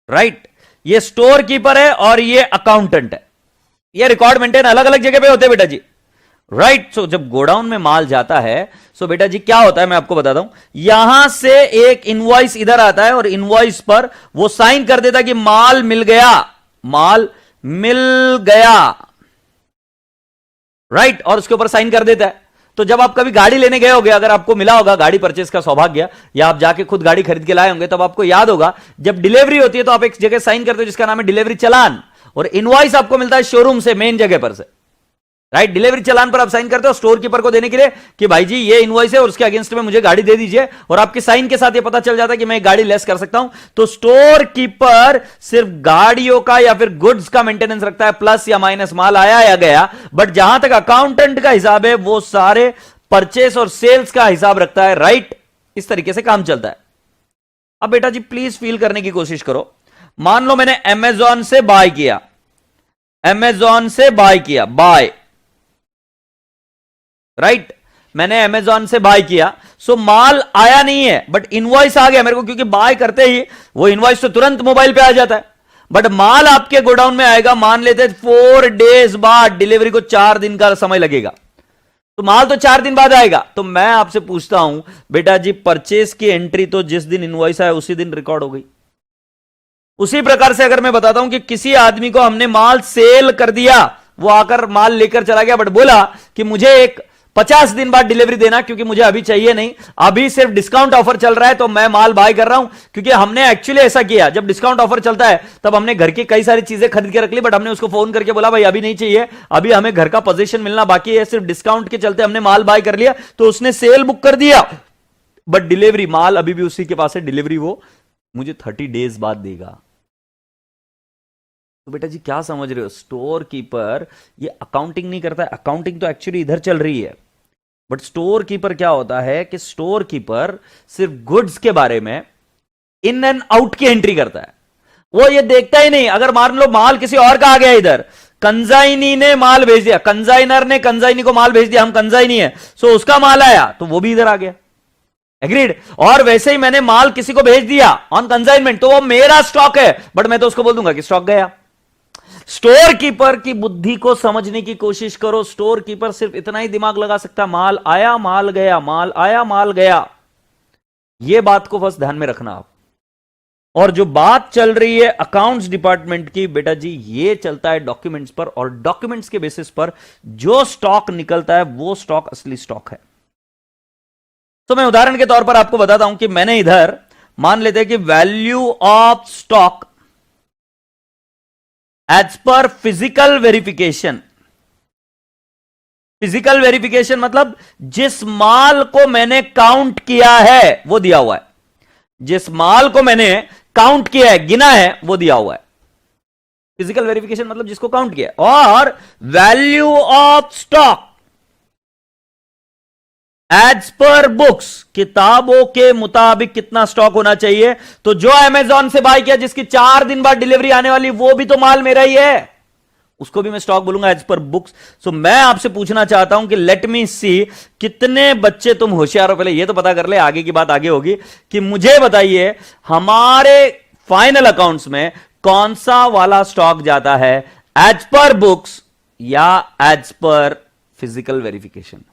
राइट। ये स्टोर कीपर है और ये अकाउंटेंट है। ये रिकॉर्ड मेंटेन अलग अलग जगह पे होते हैं बेटा जी, राइट। सो जब गोडाउन में माल जाता है, सो बेटा जी क्या होता है मैं आपको बताता हूं। यहां से एक इनवॉइस इधर आता है, और इनवॉइस पर वो साइन कर देता है कि माल मिल गया, माल मिल गया, राइट, और उसके ऊपर साइन कर देता है। तो जब आप कभी गाड़ी लेने गए होगे, अगर आपको मिला होगा गाड़ी परचेस का सौभाग्य, या आप जाके खुद गाड़ी खरीद के लाए होंगे, तब आपको याद होगा जब डिलीवरी होती है तो आप एक जगह साइन करते हो जिसका नाम है डिलीवरी चालान, और इनवॉइस आपको मिलता है शोरूम से, मेन जगह पर से, राइट। डिलीवरी चालान पर आप साइन करते हो स्टोर कीपर को देने के लिए कि भाई जी ये इनवॉइस है और उसके अगेंस्ट में मुझे गाड़ी दे दीजिए, और आपके साइन के साथ ये पता चल जाता है कि मैं गाड़ी लेस कर सकता हूं। तो स्टोर कीपर सिर्फ गाड़ियों का या फिर गुड्स का मेंटेनेंस रखता है, प्लस या माइनस माल आया या गया। बट जहां तक अकाउंटेंट का हिसाब है वो सारे परचेस और सेल्स का हिसाब रखता है, राइट। इस तरीके से काम चलता है। अब बेटा जी प्लीज फील करने की कोशिश करो। मान लो मैंने अमेजॉन से बाय किया, अमेजॉन से बाय किया, बाय, राइट, मैंने अमेजॉन से बाय किया। सो माल आया नहीं है बट इनवॉइस आ गया मेरे को, क्योंकि बाय करते ही वो इनवॉइस तो तुरंत मोबाइल पे आ जाता है। बट माल आपके गोडाउन में आएगा, मान लेते 4 डेज बाद, डिलीवरी को 4 दिन का समय लगेगा, तो माल तो 4 दिन बाद आएगा। तो मैं आपसे पूछता हूं बेटा जी, परचेस की एंट्री तो जिस दिन इनवॉइस आया उसी दिन रिकॉर्ड हो गई। उसी प्रकार से अगर मैं बताता हूं कि किसी आदमी को हमने माल सेल कर दिया, वो आकर माल लेकर चला गया, बट बोला कि मुझे एक 50 दिन बाद डिलीवरी देना क्योंकि मुझे अभी चाहिए नहीं, अभी सिर्फ डिस्काउंट ऑफर चल रहा है तो मैं माल बाय कर रहा हूं। क्योंकि हमने एक्चुअली ऐसा किया, जब डिस्काउंट ऑफर चलता है तब हमने घर की कई सारी चीजें खरीद के रख ली, बट हमने उसको फोन करके बोला भाई अभी नहीं चाहिए, अभी हमें घर का पोजीशन मिलना बाकी है, सिर्फ डिस्काउंट के चलते हमने माल बाय कर लिया। तो उसने सेल बुक कर दिया, बट डिलीवरी माल अभी भी उसी के पास है, डिलीवरी वो मुझे 30 डेज बाद देगा। तो बेटा जी क्या समझ रहे हो, स्टोर कीपर ये अकाउंटिंग नहीं करता है, अकाउंटिंग तो एक्चुअली इधर चल रही है, बट स्टोर कीपर क्या होता है कि स्टोर कीपर सिर्फ गुड्स के बारे में इन एंड आउट की एंट्री करता है। वो ये देखता ही नहीं, अगर मान लो माल किसी और का आ गया, इधर कंजाइनी ने माल भेज दिया, कंजाइनर ने कंजाइनी को माल भेज दिया, हम कंजाइनी है, सो उसका माल आया तो वो भी इधर आ गया, एग्रीड। और वैसे ही मैंने माल किसी को भेज दिया ऑन कंजाइनमेंट, तो वो मेरा स्टॉक है, बट मैं तो उसको बोल दूंगा कि स्टॉक गया। स्टोर कीपर की बुद्धि को समझने की कोशिश करो। स्टोर कीपर सिर्फ इतना ही दिमाग लगा सकता, माल आया माल गया, माल आया माल गया। यह बात को बस ध्यान में रखना आप। और जो बात चल रही है अकाउंट्स डिपार्टमेंट की, बेटा जी ये चलता है डॉक्यूमेंट्स पर, और डॉक्यूमेंट्स के बेसिस पर जो स्टॉक निकलता है वो स्टॉक असली स्टॉक है। तो मैं उदाहरण के तौर पर आपको बताता हूं कि मैंने इधर मान लेते हैं कि value of stock as per physical verification. Physical verification मतलब जिस माल को मैंने काउंट किया है वो दिया हुआ है, जिस माल को मैंने काउंट किया है, गिना है, वो दिया हुआ है। फिजिकल वेरिफिकेशन मतलब जिसको काउंट किया है। और value of stock as per books, किताबों के मुताबिक कितना स्टॉक होना चाहिए। तो जो अमेजॉन से बाय किया, जिसकी 4 दिन बाद डिलीवरी आने वाली, वो भी तो माल मेरा ही है, उसको भी मैं स्टॉक बोलूंगा एज पर बुक्स। सो मैं आपसे पूछना चाहता हूं कि लेट मी सी, कितने बच्चे तुम होशियार हो, पहले ये तो पता कर ले, आगे की बात आगे होगी, कि मुझे बताइए हमारे फाइनल अकाउंट्स में कौन सा वाला स्टॉक जाता है, एज पर बुक्स या एज पर फिजिकल वेरिफिकेशन।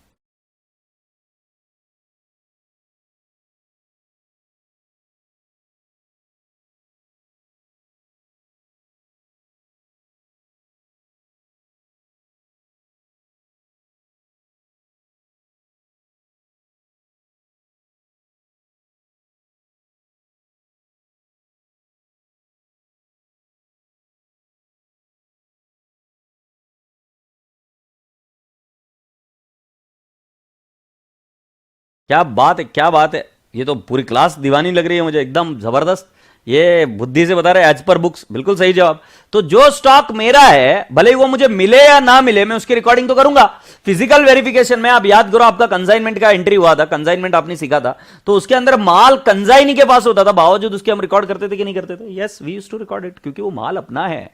क्या बात है, क्या बात है, ये तो पूरी क्लास दीवानी लग रही है मुझे, एकदम जबरदस्त। ये बुद्धि से बता रहे एज पर बुक्स, बिल्कुल सही जवाब। तो जो स्टॉक मेरा है, भले ही वो मुझे मिले या ना मिले, मैं उसकी रिकॉर्डिंग तो करूंगा। फिजिकल वेरिफिकेशन में आप याद करो, आपका कंसाइनमेंट का एंट्री हुआ था, कंसाइनमेंट आपने सीखा था, तो उसके अंदर माल कंसाइनी के पास होता था, बावजूद उसके हम रिकॉर्ड करते थे कि नहीं करते थे? Yes, we used to record it, क्योंकि वो माल अपना है।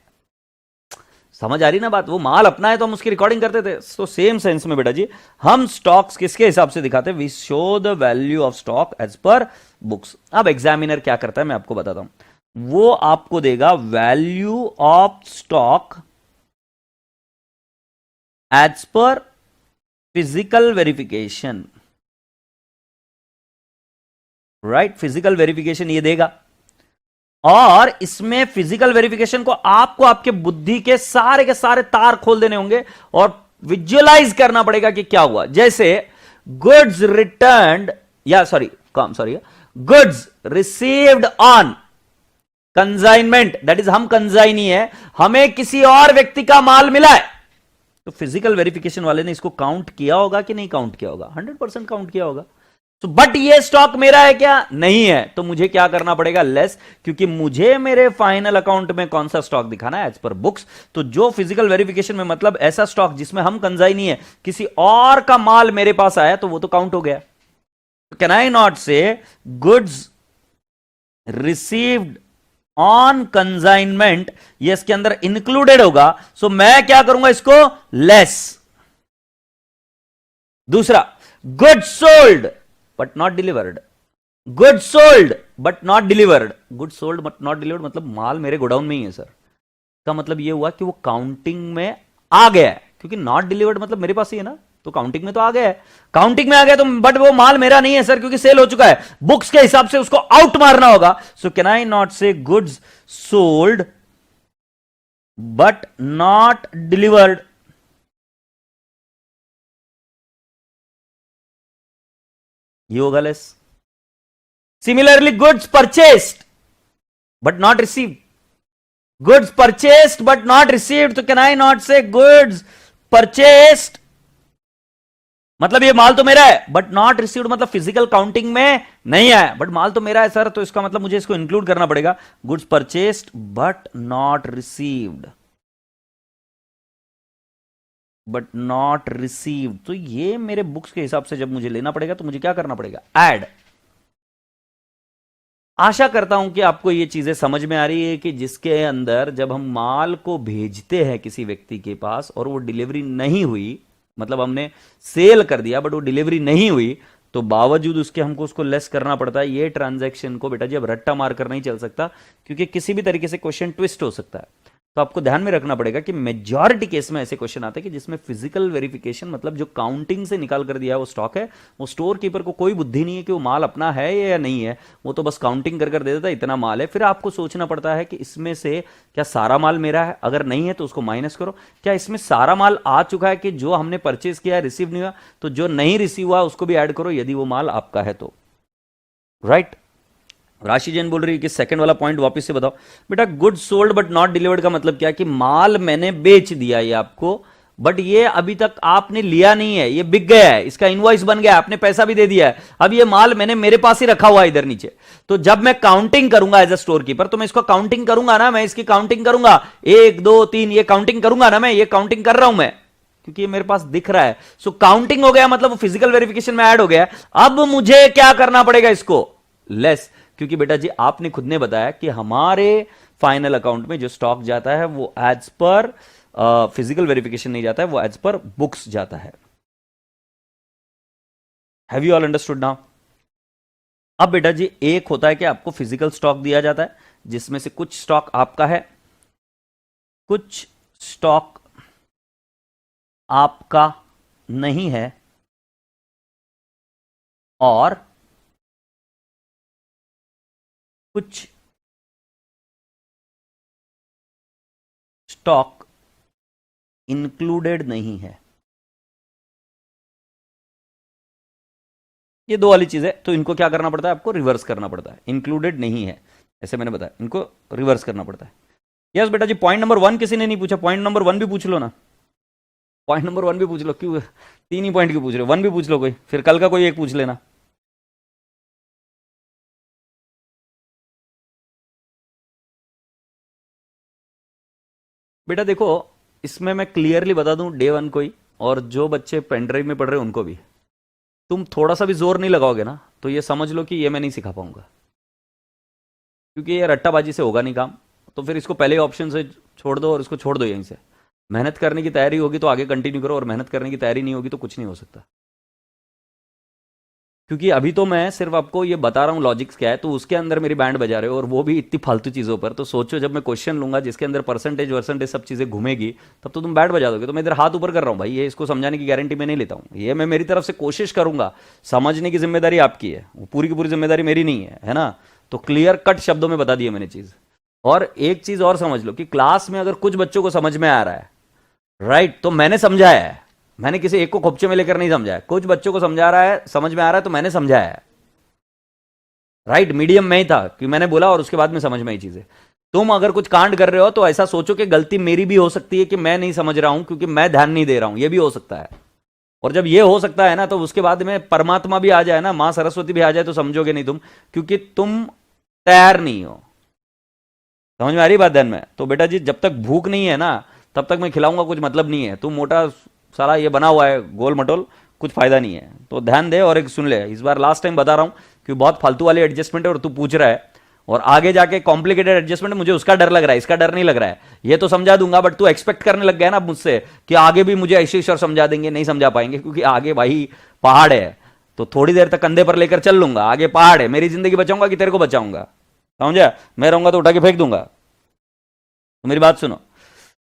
समझ आ रही ना बात, वो माल अपना है तो हम उसकी रिकॉर्डिंग करते थे। तो सेम सेंस में बेटा जी हम स्टॉक्स किसके हिसाब से दिखाते हैं? We show the value of stock as per books. अब एग्जामिनर क्या करता है मैं आपको बताता हूं, वो आपको देगा value of stock as per physical verification, right? Physical verification ये देगा, और इसमें फिजिकल वेरिफिकेशन को आपको आपके बुद्धि के सारे तार खोल देने होंगे और विजुअलाइज करना पड़ेगा कि क्या हुआ। जैसे गुड्स रिटर्न्ड, या sorry goods received on consignment, that is हम कंसाइनी है, हमें किसी और व्यक्ति का माल मिला है, तो फिजिकल वेरिफिकेशन वाले ने इसको काउंट किया होगा कि नहीं काउंट किया होगा? 100% काउंट किया होगा। तो बट ये स्टॉक मेरा है क्या? नहीं है। तो मुझे क्या करना पड़ेगा? लेस, क्योंकि मुझे मेरे फाइनल अकाउंट में कौन सा स्टॉक दिखाना है? As per books. तो जो फिजिकल वेरिफिकेशन में मतलब ऐसा स्टॉक जिसमें हम कंसाइनी है, किसी और का माल मेरे पास आया, तो वो तो काउंट हो गया। कैन आई नॉट से गुड्स रिसीव्ड ऑन कंसाइनमेंट, ये इसके अंदर इंक्लूडेड होगा, सो मैं क्या करूंगा? इसको लेस। दूसरा, goods sold but not delivered, good sold but not delivered. Good sold but not delivered मतलब माल मेरे गोडाउन में ही है सर, का मतलब ये हुआ कि वो काउंटिंग में आ गया है, क्योंकि नॉट डिलीवर्ड मतलब मेरे पास ही है ना, तो काउंटिंग में तो आ गया है। काउंटिंग में आ गया तो, बट वो माल मेरा नहीं है सर, क्योंकि सेल हो चुका है, बुक्स के हिसाब से उसको आउट मारना होगा। सो कैन आई नॉट से goods sold but not delivered? ये होगा less. Similarly goods purchased but not received, goods purchased but not received, तो कैन आई नॉट से गुड्स परचेस्ड मतलब ये माल तो मेरा है बट नॉट रिसीव्ड, मतलब फिजिकल काउंटिंग में नहीं है बट माल तो मेरा है सर, तो इसका मतलब मुझे इसको इंक्लूड करना पड़ेगा। Goods purchased but not received, but not received, तो ये मेरे बुक्स के हिसाब से जब मुझे लेना पड़ेगा तो मुझे क्या करना पड़ेगा, ऐड। आशा करता हूं कि आपको ये चीजें समझ में आ रही है कि जिसके अंदर जब हम माल को भेजते हैं किसी व्यक्ति के पास और वो डिलीवरी नहीं हुई, मतलब हमने सेल कर दिया बट वो डिलीवरी नहीं हुई, तो बावजूद उसके हमको उसको लेस करना पड़ता है। ये ट्रांजैक्शन को बेटा जी अब रट्टा मार कर नहीं चल सकता, क्योंकि किसी भी तरीके से क्वेश्चन ट्विस्ट हो सकता है। तो आपको ध्यान में रखना पड़ेगा कि मेजॉरिटी केस में ऐसे क्वेश्चन आते हैं कि जिसमें फिजिकल वेरिफिकेशन, मतलब जो काउंटिंग से निकाल कर दिया है वो स्टॉक है, वो स्टोर कीपर को कोई बुद्धि नहीं है कि वो माल अपना है या नहीं है, वो तो बस काउंटिंग कर दे देता है इतना माल है। फिर आपको सोचना पड़ता है कि इसमें से क्या सारा माल मेरा है, अगर नहीं है तो उसको माइनस करो, क्या इसमें सारा माल आ चुका है कि जो हमने परचेज किया है रिसीव नहीं हुआ, तो जो नहीं रिसीव हुआ उसको भी ऐड करो यदि वो माल आपका है तो, राइट। राशि जैन बोल रही है कि सेकंड वाला पॉइंट वापस से बताओ। बेटा good sold but not delivered का मतलब क्या, कि माल मैंने बेच दिया ये आपको, बट ये अभी तक आपने लिया नहीं है, ये बिक गया है, इसका इनवॉइस बन गया, आपने पैसा भी दे दिया है, अब ये माल मैंने मेरे पास ही रखा हुआ है इधर नीचे। तो जब मैं काउंटिंग करूंगा एज अ स्टोर कीपर, तो मैं इसको काउंटिंग करूंगा ना, मैं इसकी काउंटिंग करूंगा 1 2 3, ये काउंटिंग करूंगा ना, मैं ये काउंटिंग कर रहा हूं मैं, क्योंकि ये मेरे पास दिख रहा है। सो काउंटिंग हो गया, मतलब फिजिकल वेरिफिकेशन में ऐड हो गया। अब मुझे क्या करना पड़ेगा, इसको लेस, क्योंकि बेटा जी आपने खुद ने बताया कि हमारे फाइनल अकाउंट में जो स्टॉक जाता है वो एज पर फिजिकल वेरिफिकेशन नहीं जाता है, वो एज पर बुक्स जाता है। Have you all understood now? अब बेटा जी एक होता है कि आपको फिजिकल स्टॉक दिया जाता है जिसमें से कुछ स्टॉक आपका है, कुछ स्टॉक आपका नहीं है, और कुछ स्टॉक इंक्लूडेड नहीं है। ये दो वाली चीज है, तो इनको क्या करना पड़ता है, आपको रिवर्स करना पड़ता है। इंक्लूडेड नहीं है ऐसे मैंने बताया, इनको रिवर्स करना पड़ता है। यस बेटा जी, पॉइंट नंबर 1 किसी ने नहीं पूछा, पॉइंट नंबर 1 भी पूछ लो ना, पॉइंट नंबर 1 भी पूछ लो, क्यों 3 ही पॉइंट क्यों पूछ रहे हो, 1 भी पूछ लो कोई, फिर कल का कोई एक पूछ लेना। बेटा देखो, इसमें मैं क्लियरली बता दूं डे 1 को ही, और जो बच्चे पेनड्राइव में पढ़ रहे हैं उनको भी, तुम थोड़ा सा भी जोर नहीं लगाओगे ना तो ये समझ लो कि ये मैं नहीं सिखा पाऊंगा, क्योंकि ये रट्टाबाजी से होगा नहीं काम। तो फिर इसको पहले ऑप्शन से छोड़ दो और इसको छोड़ दो यहीं से। मेहनत करने की तैयारी होगी तो आगे कंटिन्यू करो, और मेहनत करने की तैयारी नहीं होगी तो कुछ नहीं हो सकता। क्योंकि अभी तो मैं सिर्फ आपको ये बता रहा हूँ लॉजिक्स क्या है, तो उसके अंदर मेरी बैंड बजा रहे हो, और वो भी इतनी फालतू चीज़ों पर। तो सोचो जब मैं क्वेश्चन लूंगा जिसके अंदर परसेंटेज वर्सेंटेज सब चीज़ें घूमेगी, तब तो तुम बैंड बजा दोगे। तो मैं इधर हाथ ऊपर कर रहा हूँ भाई, ये इसको समझाने की गारंटी मैं नहीं लेता हूँ, ये मैं मेरी तरफ से कोशिश करूंगा, समझने की जिम्मेदारी आपकी है, पूरी की पूरी जिम्मेदारी मेरी नहीं है ना। तो क्लियर कट शब्दों में बता दिया मैंने चीज़। और एक चीज़ और समझ लो कि क्लास में अगर कुछ बच्चों को समझ में आ रहा है, राइट, तो मैंने समझाया है, मैंने किसी एक को खोपचे में लेकर नहीं समझाया। कुछ बच्चों को समझा रहा है, समझ में आ रहा है, तो मैंने समझाया है, राइट। मीडियम में ही था कि मैंने बोला और उसके बाद में समझ में आई चीजें। तुम अगर कुछ कांड कर रहे हो तो ऐसा सोचो कि गलती मेरी भी हो सकती है, कि मैं नहीं समझ रहा हूं क्योंकि मैं ध्यान नहीं दे रहा हूं, ये भी हो सकता है। और जब ये हो सकता है ना, तो उसके बाद में परमात्मा भी आ जाए ना, मां सरस्वती भी आ जाए, तो समझोगे नहीं तुम, क्योंकि तुम तैयार नहीं हो। समझ में आ रही बात ध्यान में? तो बेटा जी जब तक भूख नहीं है ना, तब तक मैं खिलाऊंगा कुछ मतलब नहीं है। तुम मोटा सारा ये बना हुआ है गोल मटोल, कुछ फायदा नहीं है। तो ध्यान दे और एक सुन ले, इस बार लास्ट टाइम बता रहा हूं कि बहुत फालतू वाले एडजस्टमेंट है और तू पूछ रहा है, और आगे जाके कॉम्प्लिकेटेड एडजस्टमेंट मुझे उसका डर लग रहा है, इसका डर नहीं लग रहा है। ये तो समझा दूंगा, बट तू एक्सपेक्ट करने लग गया ना मुझसे कि आगे भी मुझे ऐसे ईश्वर समझा देंगे, नहीं समझा पाएंगे, क्योंकि आगे भाई पहाड़ है। तो थोड़ी देर तक कंधे पर लेकर चल लूंगा, आगे पहाड़ है, मेरी जिंदगी बचाऊंगा कि तेरे को बचाऊंगा, समझा? मैं रहूंगा तो उठा के फेंक दूंगा। तो मेरी बात सुनो,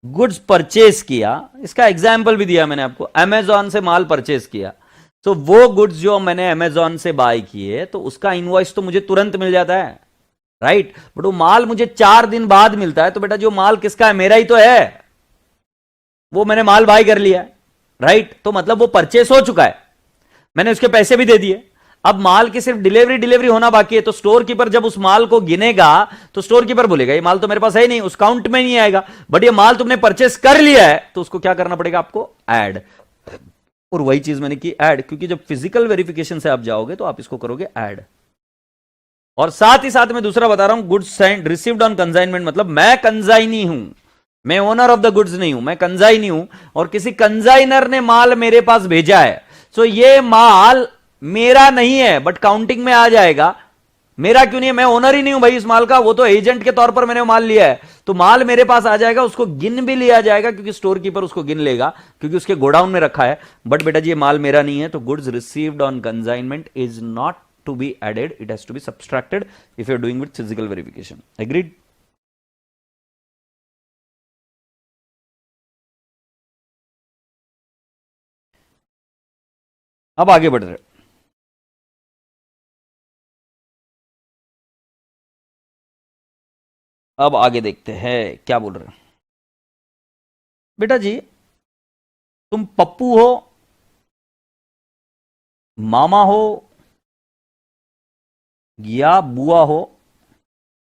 गुड्स परचेस किया, इसका एग्जाम्पल भी दिया मैंने आपको, अमेजॉन से माल परचेस किया, तो वो गुड्स जो मैंने अमेजॉन से बाय किए, तो उसका इनवॉइस तो मुझे तुरंत मिल जाता है, राइट। बट वो माल मुझे 4 दिन बाद मिलता है, तो बेटा जो माल किसका है, मेरा ही तो है, वो मैंने माल बाय कर लिया, राइट। तो मतलब वो परचेस हो चुका है, मैंने उसके पैसे भी दे दिए। अब माल की सिर्फ डिलीवरी होना बाकी है। तो स्टोर कीपर जब उस माल को गिनेगा, तो स्टोर कीपर बोलेगा ये माल तो मेरे पास है ही नहीं, उस काउंट में नहीं आएगा। बट ये माल तुमने परचेस कर लिया है, तो उसको क्या करना पड़ेगा आपको, ऐड। और वही चीज मैंने की ऐड, क्योंकि जब फिजिकल वेरिफिकेशन से आप जाओगे तो आप इसको करोगे ऐड। और साथ ही साथ मैं दूसरा बता रहा हूं, goods send received on consignment, मतलब मैं कंजाइनी हूं, मैं ओनर ऑफ द गुड्स नहीं हूं, मैं कंजाइनी हूं, और किसी कंजाइनर ने माल मेरे पास भेजा है, सो ये माल मेरा नहीं है बट काउंटिंग में आ जाएगा। मेरा क्यों नहीं है, मैं ओनर ही नहीं हूं भाई इस माल का, वो तो एजेंट के तौर पर मैंने माल लिया है, तो माल मेरे पास आ जाएगा, उसको गिन भी लिया जाएगा क्योंकि स्टोर कीपर उसको गिन लेगा क्योंकि उसके गोडाउन में रखा है। बट बेटा जी ये माल मेरा नहीं है, तो goods received on consignment is not to be added, it has to be subtracted if you are doing with physical verification. Agreed? अब आगे बढ़ रहे, अब आगे देखते हैं क्या बोल रहे हैं। बेटा जी तुम पप्पू हो, मामा हो या बुआ हो,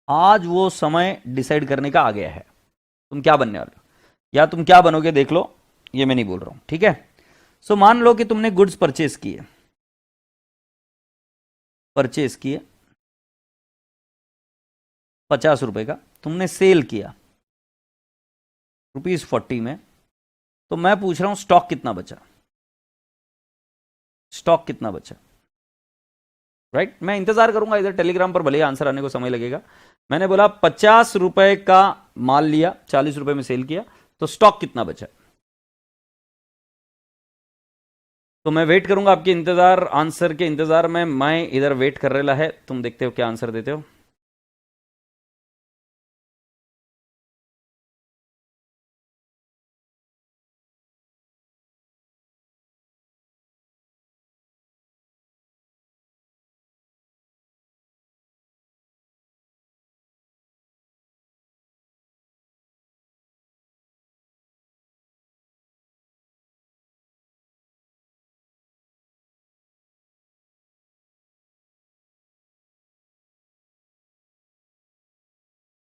आज वो समय डिसाइड करने का आ गया है, तुम क्या बनने वाले हो या तुम क्या बनोगे देख लो, ये मैं नहीं बोल रहा हूं, ठीक है। सो मान लो कि तुमने गुड्स परचेज किए, परचेज किए 50 रुपए का, तुमने सेल किया ₹40 में, तो मैं पूछ रहा हूं स्टॉक कितना बचा, स्टॉक कितना बचा, राइट? मैं इंतजार करूंगा इधर टेलीग्राम पर, भले आंसर आने को समय लगेगा। मैंने बोला 50 रुपए का माल लिया, 40 रुपए में सेल किया, तो स्टॉक कितना बचा। तो मैं वेट करूंगा आपके इंतजार, आंसर के इंतजार में मैं इधर वेट कर रहा है, तुम देखते हो क्या आंसर देते हो।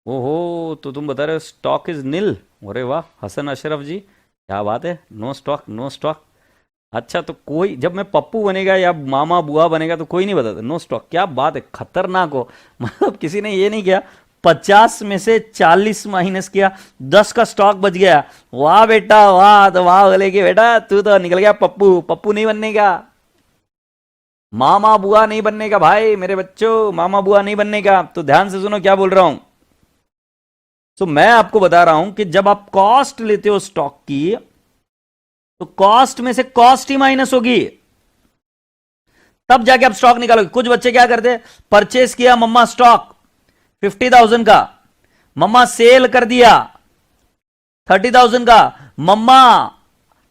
ओहो, तो तुम बता रहे हो स्टॉक इज नील। अरे वाह हसन अशरफ जी, क्या बात है, नो स्टॉक, नो स्टॉक। अच्छा तो कोई, जब मैं पप्पू बनेगा या मामा बुआ बनेगा तो कोई नहीं बताता नो स्टॉक, क्या बात है, खतरनाक हो। मतलब किसी ने ये नहीं किया 50 में से 40 माइनस किया, 10 का स्टॉक बच गया, वाह बेटा वाह, तो वाह बोले कि बेटा तू तो निकल गया पप्पू, पप्पू नहीं बनने का, मामा बुआ नहीं बनने का भाई मेरे बच्चों, मामा बुआ नहीं बनने का। तो ध्यान से सुनो क्या बोल रहा हूं। तो मैं आपको बता रहा हूं कि जब आप कॉस्ट लेते हो स्टॉक की, तो कॉस्ट में से कॉस्ट ही माइनस होगी, तब जाके आप स्टॉक निकालोगे। कुछ बच्चे क्या करते, परचेस किया मम्मा स्टॉक 50,000 का, मम्मा सेल कर दिया 30,000 का, मम्मा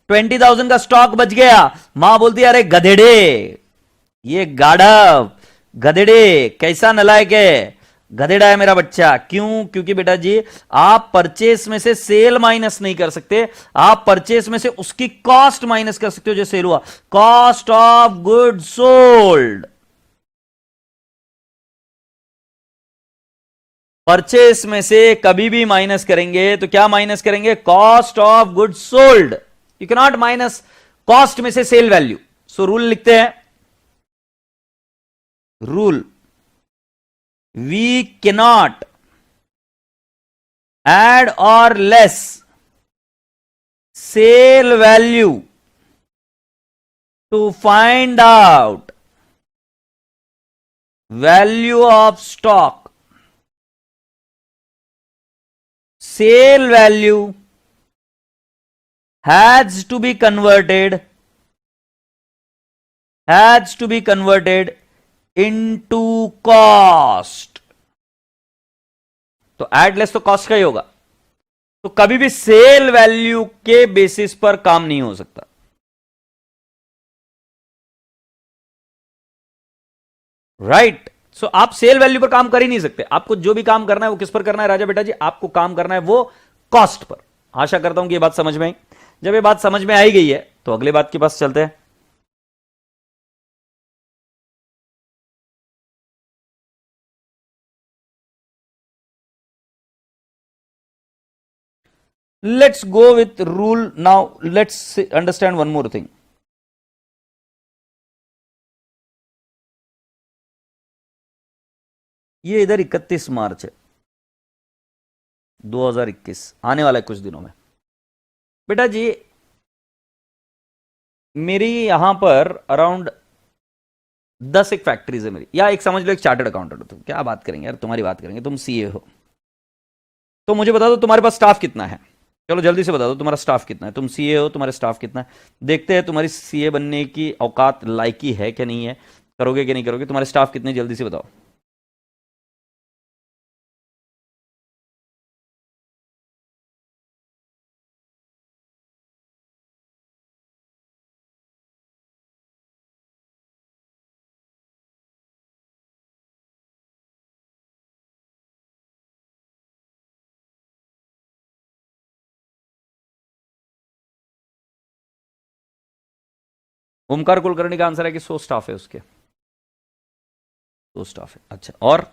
20,000 का स्टॉक बच गया, मां बोलती है अरे गधेड़े, ये गाढ़व गधेड़े, कैसा नलायक है, गधेड़ा है मेरा बच्चा। क्यों? क्योंकि बेटा जी आप परचेस में से सेल माइनस नहीं कर सकते, आप परचेस में से उसकी कॉस्ट माइनस कर सकते हो जो सेल हुआ, cost of good sold. Purchase में से कभी भी माइनस करेंगे तो क्या माइनस करेंगे, cost of good sold. You can not minus cost में से सेल वैल्यू। सो रूल लिखते हैं, rule, we cannot add or less sale value to find out value of stock. Sale value has to be converted into cost. तो add less तो cost का ही होगा, तो कभी भी सेल वैल्यू के बेसिस पर काम नहीं हो सकता, राइट? सो आप सेल वैल्यू पर काम कर ही नहीं सकते, आपको जो भी काम करना है वो किस पर करना है राजा बेटा जी, आपको काम करना है वो कॉस्ट पर। आशा करता हूं कि ये बात समझ में आई। जब ये बात समझ में आई गई है तो अगले बात के पास चलते हैं। Let's go with rule now. Let's understand one more thing. ये इधर 31 मार्च है 2021, आने वाला है कुछ दिनों में। बेटा जी मेरी यहां पर अराउंड 10 एक फैक्ट्रीज है मेरी, या एक समझ लो एक चार्टर्ड अकाउंटेंट हो तुम, क्या बात करेंगे यार, तुम्हारी बात करेंगे, तुम सीए हो। तो मुझे बता दो तुम्हारे पास स्टाफ कितना है, चलो जल्दी से बता दो तुम्हारा स्टाफ कितना है, तुम सीए हो, तुम्हारे स्टाफ कितना है, देखते हैं तुम्हारी सीए बनने की औकात लायकी है क्या नहीं है, करोगे कि नहीं करोगे, तुम्हारे स्टाफ कितने जल्दी से बताओ। ओमकार कुलकर्णी का आंसर है कि 100 स्टाफ है उसके, 100 स्टाफ है। अच्छा और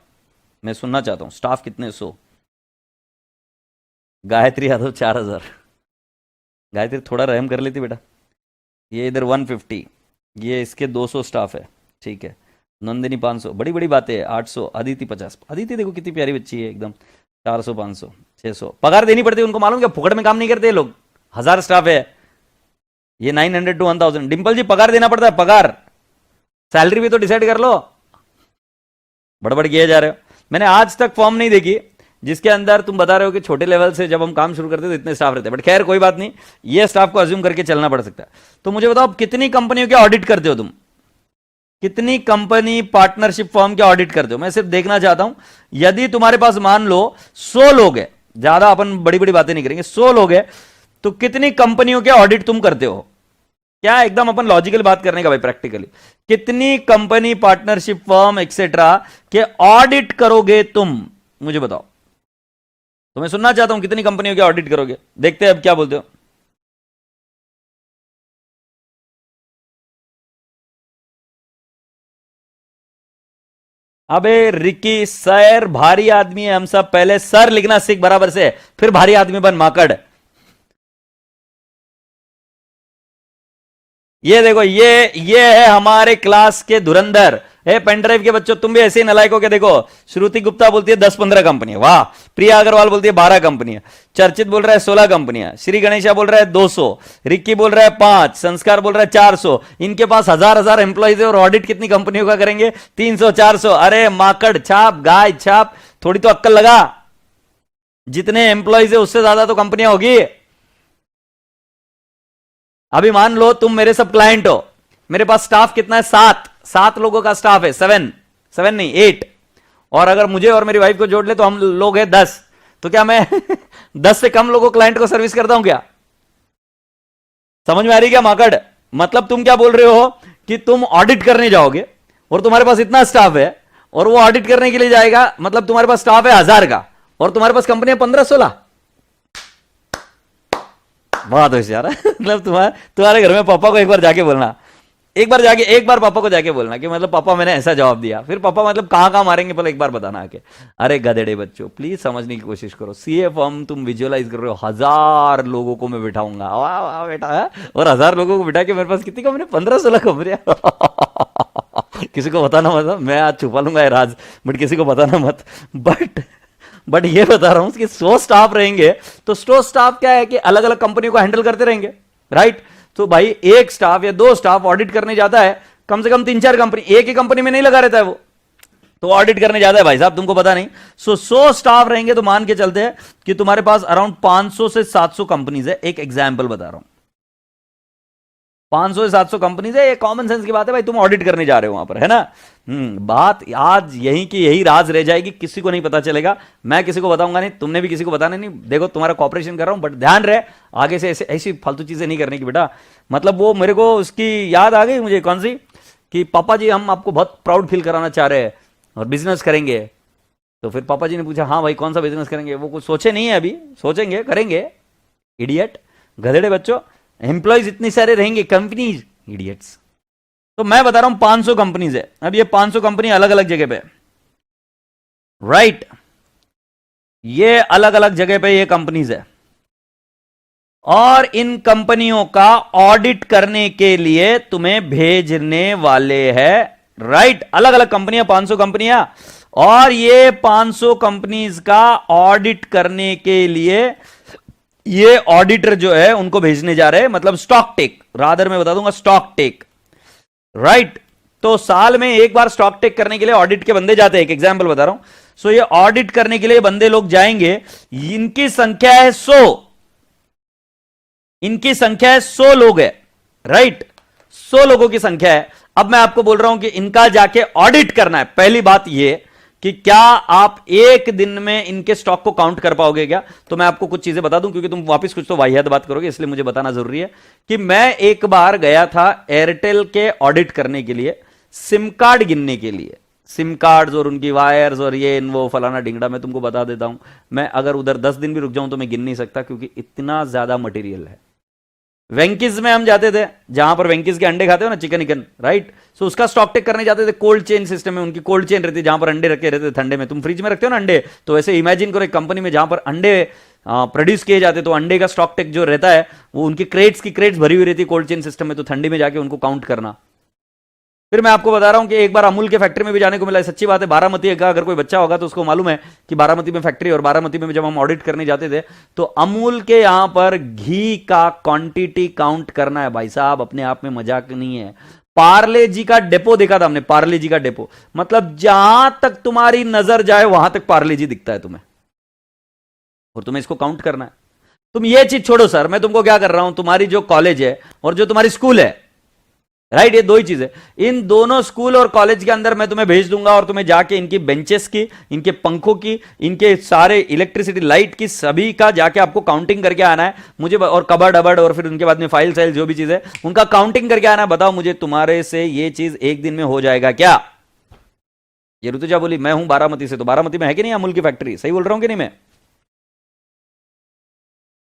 मैं सुनना चाहता हूं स्टाफ कितने, 100। गायत्री यादव 4000, गायत्री थोड़ा रहम कर लेती बेटा। ये इधर 150, ये इसके 200 स्टाफ है, ठीक है। नंदिनी 500, बड़ी बड़ी बातें है। 800, अदिति 50, अदिति देखो कितनी प्यारी बच्ची है एकदम। 400, 500, 600, पगार देनी पड़ती है उनको, मालूम क्या, फुकड़ में काम नहीं करते ये लोग। 1000 स्टाफ है, ये 900 to 1000। डिंपल जी पगार देना पड़ता है, पगार, सैलरी भी तो डिसाइड कर लो, बड़बड़ किए जा रहे हो। मैंने आज तक फॉर्म नहीं देखी जिसके अंदर तुम बता रहे हो कि छोटे लेवल से जब हम काम शुरू करते तो इतने स्टाफ रहते हैं, बट खैर कोई बात नहीं, ये स्टाफ को अज्यूम करके चलना पड़ सकता है। तो मुझे बताओ कितनी कंपनियों के ऑडिट करते हो तुम, कितनी कंपनी पार्टनरशिप फॉर्म के ऑडिट करते हो, मैं सिर्फ देखना चाहता हूं। यदि तुम्हारे पास मान लो 100 लोग है, ज्यादा अपन बड़ी बड़ी बातें नहीं करेंगे, 100 लोग है, तो कितनी कंपनियों के ऑडिट तुम करते हो, क्या एकदम अपन लॉजिकल बात करने का भाई, प्रैक्टिकली कितनी कंपनी पार्टनरशिप फर्म एक्सेट्रा के ऑडिट करोगे तुम, मुझे बताओ। तो मैं सुनना चाहता हूं कितनी कंपनियों के ऑडिट करोगे, देखते हैं अब क्या बोलते हो। अबे रिकी सर भारी आदमी है, हम सब पहले सर लिखना सीख बराबर से, फिर भारी आदमी बन माकड़। ये देखो ये है हमारे क्लास के धुरंधर। ए पेनड्राइव के बच्चों तुम भी ऐसे ही नलायक हो के देखो। श्रुति गुप्ता बोलती है 10-15 कंपनियां, वाह। प्रिया अग्रवाल बोलती है 12 कंपनियां। चर्चित बोल रहा है 16 कंपनियां। श्री गणेशा बोल रहा है 200। रिक्की बोल रहा है 5। संस्कार बोल रहा है 400। इनके पास हजार एम्प्लॉइज है और ऑडिट कितनी कंपनियों का करेंगे, 300-400। अरे माकड़ छाप, गाय छाप, थोड़ी तो अक्कल लगा। जितने एम्प्लॉइज है उससे ज्यादा तो कंपनियां होगी। अभी मान लो तुम मेरे सब क्लाइंट हो, मेरे पास स्टाफ कितना है, 7 लोगों का स्टाफ है, 7 नहीं 8, और अगर मुझे और मेरी वाइफ को जोड़ ले तो हम लोग हैं 10। तो क्या मैं 10 से कम लोगों क्लाइंट को सर्विस करता हूं क्या? समझ में आ रही क्या माकड़? मतलब तुम क्या बोल रहे हो कि तुम ऑडिट करने जाओगे और तुम्हारे पास इतना स्टाफ है और वो ऑडिट करने के लिए जाएगा, मतलब तुम्हारे पास स्टाफ है 1000 का और तुम्हारे पास कंपनी है 15-16। बहुत होशियार है। मतलब तुम्हारे घर में पापा को एक बार जाके बोलना, एक बार पापा को जाके बोलना कि मतलब पापा मैंने ऐसा जवाब दिया, फिर पापा मतलब कहां मारेंगे पहले एक बार बताना आके। अरे गधेड़े बच्चों प्लीज समझने की कोशिश करो। सीए फॉर्म तुम विजुअलाइज कर रहे हो, 1000 लोगों को मैं बिठाऊंगा, वाह वाह बेटा है? और 1000 लोगों को बिठा के मेरे पास कितनी कंपनी, 15-16 कंपनियां। किसी को बताना मत, मैं आज छुपा लूंगा राज, बट किसी को बताना मत। बट ये बता रहा हूं कि 100 स्टाफ रहेंगे तो 100 स्टाफ क्या है कि अलग अलग कंपनियों को हैंडल करते रहेंगे, राइट? तो भाई एक स्टाफ या 2 स्टाफ ऑडिट करने जाता है, कम से कम 3-4 कंपनी, एक ही कंपनी में नहीं लगा रहता है वो, तो ऑडिट करने जाता है भाई साहब, तुमको पता नहीं। 100 स्टाफ रहेंगे तो मान के चलते हैं कि तुम्हारे पास अराउंड 500 से 700 कंपनीज है। एक एग्जाम्पल बता रहा हूं, 500 से 700 कंपनीज है, ये कॉमन सेंस की बात है भाई, तुम ऑडिट करने जा रहे हो वहां पर, है ना? बात आज यही की यही राज रह जाएगी, किसी को नहीं पता चलेगा, मैं किसी को बताऊंगा नहीं, तुमने भी किसी को बताना नहीं। देखो तुम्हारा कॉपरेशन कर रहा हूं, बट ध्यान रहे आगे से ऐसी फालतू चीजें नहीं करने की बेटा। मतलब वो मेरे को उसकी याद आ गई मुझे, कौन सी, कि पापा जी हम आपको बहुत प्राउड फील कराना चाह रहे हैं और बिजनेस करेंगे। तो फिर पापा जी ने पूछा हाँ भाई कौन सा बिजनेस करेंगे, वो कुछ सोचे नहीं है अभी, सोचेंगे करेंगे। इडियट, गधेड़े बच्चों, एम्प्लॉयज इतनी सारे रहेंगे, कंपनीज, इडियट्स। तो मैं बता रहा हूं 500 कंपनीज है। अब ये 500 कंपनी अलग अलग जगह पे, राइट? ये अलग अलग जगह पे ये कंपनीज है और इन कंपनियों का ऑडिट करने के लिए तुम्हें भेजने वाले हैं राइट, अलग अलग कंपनियां, 500 कंपनियां, और ये 500 कंपनीज का ऑडिट करने के लिए ये ऑडिटर जो है उनको भेजने जा रहे हैं, मतलब स्टॉक टेक, रादर मैं बता दूंगा स्टॉक टेक, राइट। तो साल में एक बार स्टॉक टेक करने के लिए ऑडिट के बंदे जाते हैं, एक एग्जांपल बता रहा हूं। सो ये ऑडिट करने के लिए बंदे लोग जाएंगे, इनकी संख्या है 100, इनकी संख्या है 100 लोग है, राइट, 100 लोगों की संख्या है। अब मैं आपको बोल रहा हूं कि इनका जाके ऑडिट करना है। पहली बात यह कि क्या आप एक दिन में इनके स्टॉक को काउंट कर पाओगे क्या? तो मैं आपको कुछ चीजें बता दूं, क्योंकि तुम वापस कुछ तो वाहियात बात करोगे, इसलिए मुझे बताना जरूरी है कि मैं एक बार गया था एयरटेल के ऑडिट करने के लिए, सिम कार्ड गिनने के लिए, सिम कार्ड्स और उनकी वायर्स और ये वो फलाना ढिंगड़ा। मैं तुमको बता देता हूं, मैं अगर उधर 10 दिन भी रुक जाऊं तो मैं गिन नहीं सकता, क्योंकि इतना ज्यादा मटेरियल है। वेंकीज में हम जाते थे, जहां पर वेंकीज के अंडे खाते हो ना, चिकन इकन, राइट, सो उसका स्टॉक टेक करने जाते थे। कोल्ड चेन सिस्टम में उनकी कोल्ड चेन रहती है, जहां पर अंडे रखे रहते थे ठंडे में। तुम फ्रिज में रखते हो ना अंडे, तो वैसे इमेजिन करो एक कंपनी में जहां पर अंडे प्रोड्यूस किए जाते, तो अंडे का स्टॉक टेक जो रहता है वो उनकी क्रेट्स की क्रेट्स भरी हुई रहती है कोल्ड चेन सिस्टम में, तो ठंडी में जाके उनको काउंट करना। फिर मैं आपको बता रहा हूं कि एक बार अमूल के फैक्ट्री में भी जाने को मिला, सच्ची बात है। बारामती का अगर कोई बच्चा होगा तो उसको मालूम है कि बारामती में फैक्ट्री, और बारामती में जब हम ऑडिट करने जाते थे तो अमूल के यहां पर घी का क्वांटिटी काउंट करना है भाई साहब, अपने आप में मजाक नहीं है। पार्ले जी का डेपो देखा था हमने, पार्ले जी का डेपो, मतलब जहां तक तुम्हारी नजर जाए वहां तक पार्ले जी दिखता है तुम्हें, और तुम्हें इसको काउंट करना है। तुम ये चीज छोड़ो सर, मैं तुमको क्या कर रहा हूं, तुम्हारी जो कॉलेज है और जो तुम्हारी स्कूल है, राइट, ये दो ही चीज है। इन दोनों स्कूल और कॉलेज के अंदर मैं तुम्हें भेज दूंगा, और तुम्हें जाके इनकी बेंचेस की, इनके पंखों की, इनके सारे इलेक्ट्रिसिटी लाइट की, सभी का जाके आपको काउंटिंग करके आना है मुझे, और कबर्ड अबर्ड, और फिर उनके बाद में फाइल साइल जो भी चीज है उनका काउंटिंग करके आना है। बताओ मुझे, तुम्हारे से ये चीज एक दिन में हो जाएगा क्या? ये ऋतुजा बोली मैं हूं बारामती से, तो बारामती में है कि नहीं अमूल की फैक्ट्री? सही बोल रहा हूं कि नहीं मैं?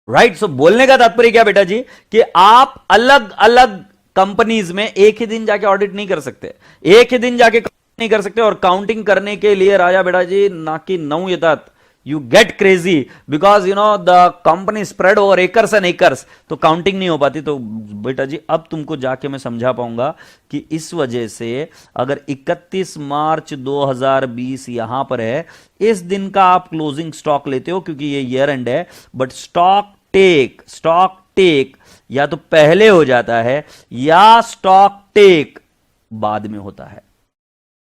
राइट, सो बोलने का तात्पर्य क्या बेटा जी, कि आप अलग अलग कंपनीज में एक ही दिन जाके ऑडिट नहीं कर सकते, एक ही दिन जाके नहीं कर सकते। और काउंटिंग करने के लिए राजा बेटा जी ना कि नौयतात, you get crazy, because you know the company spread over acres and acres, तो काउंटिंग नहीं हो पाती। तो बेटा जी अब तुमको जाके मैं समझा पाऊंगा कि इस वजह से अगर 31 मार्च 2020 यहां पर है, इस दिन का आप क्लोजिंग स्टॉक लेते हो क्योंकि ये ईयर एंड है, बट स्टॉक टेक या तो पहले हो जाता है या स्टॉक टेक बाद में होता है।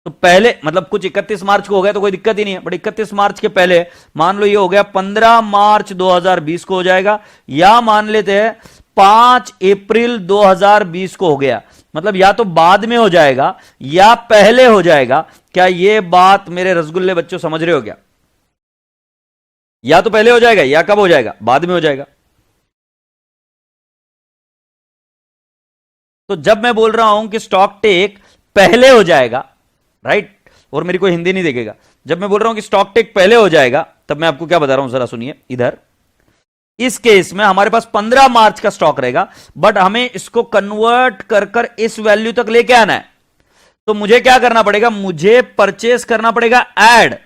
तो पहले मतलब कुछ 31 मार्च को हो गया तो कोई दिक्कत ही नहीं है, बट 31 मार्च के पहले मान लो ये हो गया 15 मार्च 2020 को हो जाएगा, या मान लेते हैं 5 अप्रैल 2020 को हो गया, मतलब या तो बाद में हो जाएगा या पहले हो जाएगा। क्या ये बात मेरे रसगुल्ले बच्चों समझ रहे हो क्या? या तो पहले हो जाएगा या कब हो जाएगा? बाद में हो जाएगा। तो जब मैं बोल रहा हूं कि स्टॉक टेक पहले हो जाएगा, राइट, और मेरी कोई हिंदी नहीं देखेगा, जब मैं बोल रहा हूं कि स्टॉक टेक पहले हो जाएगा, तब मैं आपको क्या बता रहा हूं जरा सुनिए इधर। इस केस में हमारे पास 15 मार्च का स्टॉक रहेगा, बट हमें इसको कन्वर्ट कर कर इस वैल्यू तक लेके आना है। तो मुझे क्या करना पड़ेगा? मुझे परचेस करना पड़ेगा ऐड,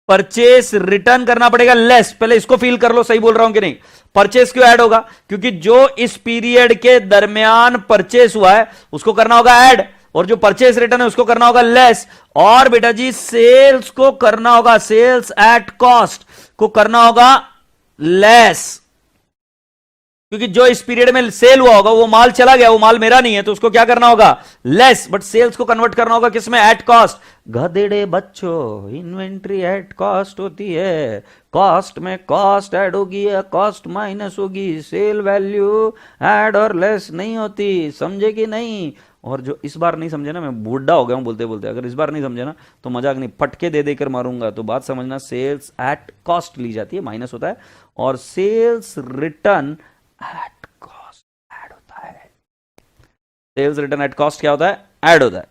परचेस रिटर्न करना पड़ेगा लेस। पहले इसको फील कर लो, सही बोल रहा हूं कि नहीं? परचेस क्यों ऐड होगा? क्योंकि जो इस पीरियड के दरमियान परचेस हुआ है उसको करना होगा ऐड, और जो परचेस रिटर्न है उसको करना होगा लेस। और बेटा जी सेल्स को करना होगा, सेल्स एट कॉस्ट को करना होगा लेस, क्योंकि जो इस पीरियड में सेल हुआ होगा वो माल चला गया, वो माल मेरा नहीं है, तो उसको क्या करना होगा? लेस। बट सेल्स को कन्वर्ट करना होगा किसमें? At cost. गधेड़े बच्चों, इन्वेंट्री एट कॉस्ट होती है, कॉस्ट में कॉस्ट ऐड होगी या कॉस्ट माइनस होगी, सेल वैल्यू ऐड और लेस नहीं होती, समझे कि नहीं? और जो इस बार नहीं समझे ना, मैं बूढ़ा हो गया हूं बोलते बोलते, अगर इस बार नहीं समझे ना तो मजाक नहीं, फटके दे देकर मारूंगा। तो बात समझना, सेल्स एट कॉस्ट ली जाती है, माइनस होता है, और sales return at cost add होता है। सेल्स रिटर्न एट कॉस्ट क्या होता है? ऐड होता है।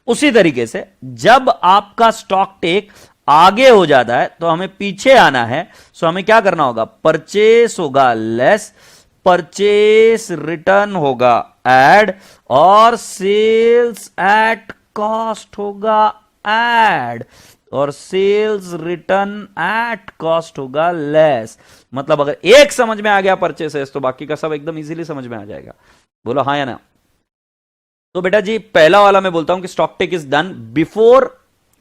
उसी तरीके से जब आपका स्टॉक टेक आगे हो जाता है तो हमें पीछे आना है। सो हमें क्या करना होगा? परचेस होगा लेस, परचेस रिटर्न होगा ऐड, और सेल्स एट कॉस्ट होगा ऐड, और सेल्स रिटर्न एट कॉस्ट होगा लेस। मतलब अगर एक समझ में आ गया परचेसेस, तो बाकी का सब एकदम इजीली समझ में आ जाएगा। बोलो हाँ या ना? तो बेटा जी पहला वाला मैं बोलता हूं कि stock take is done before,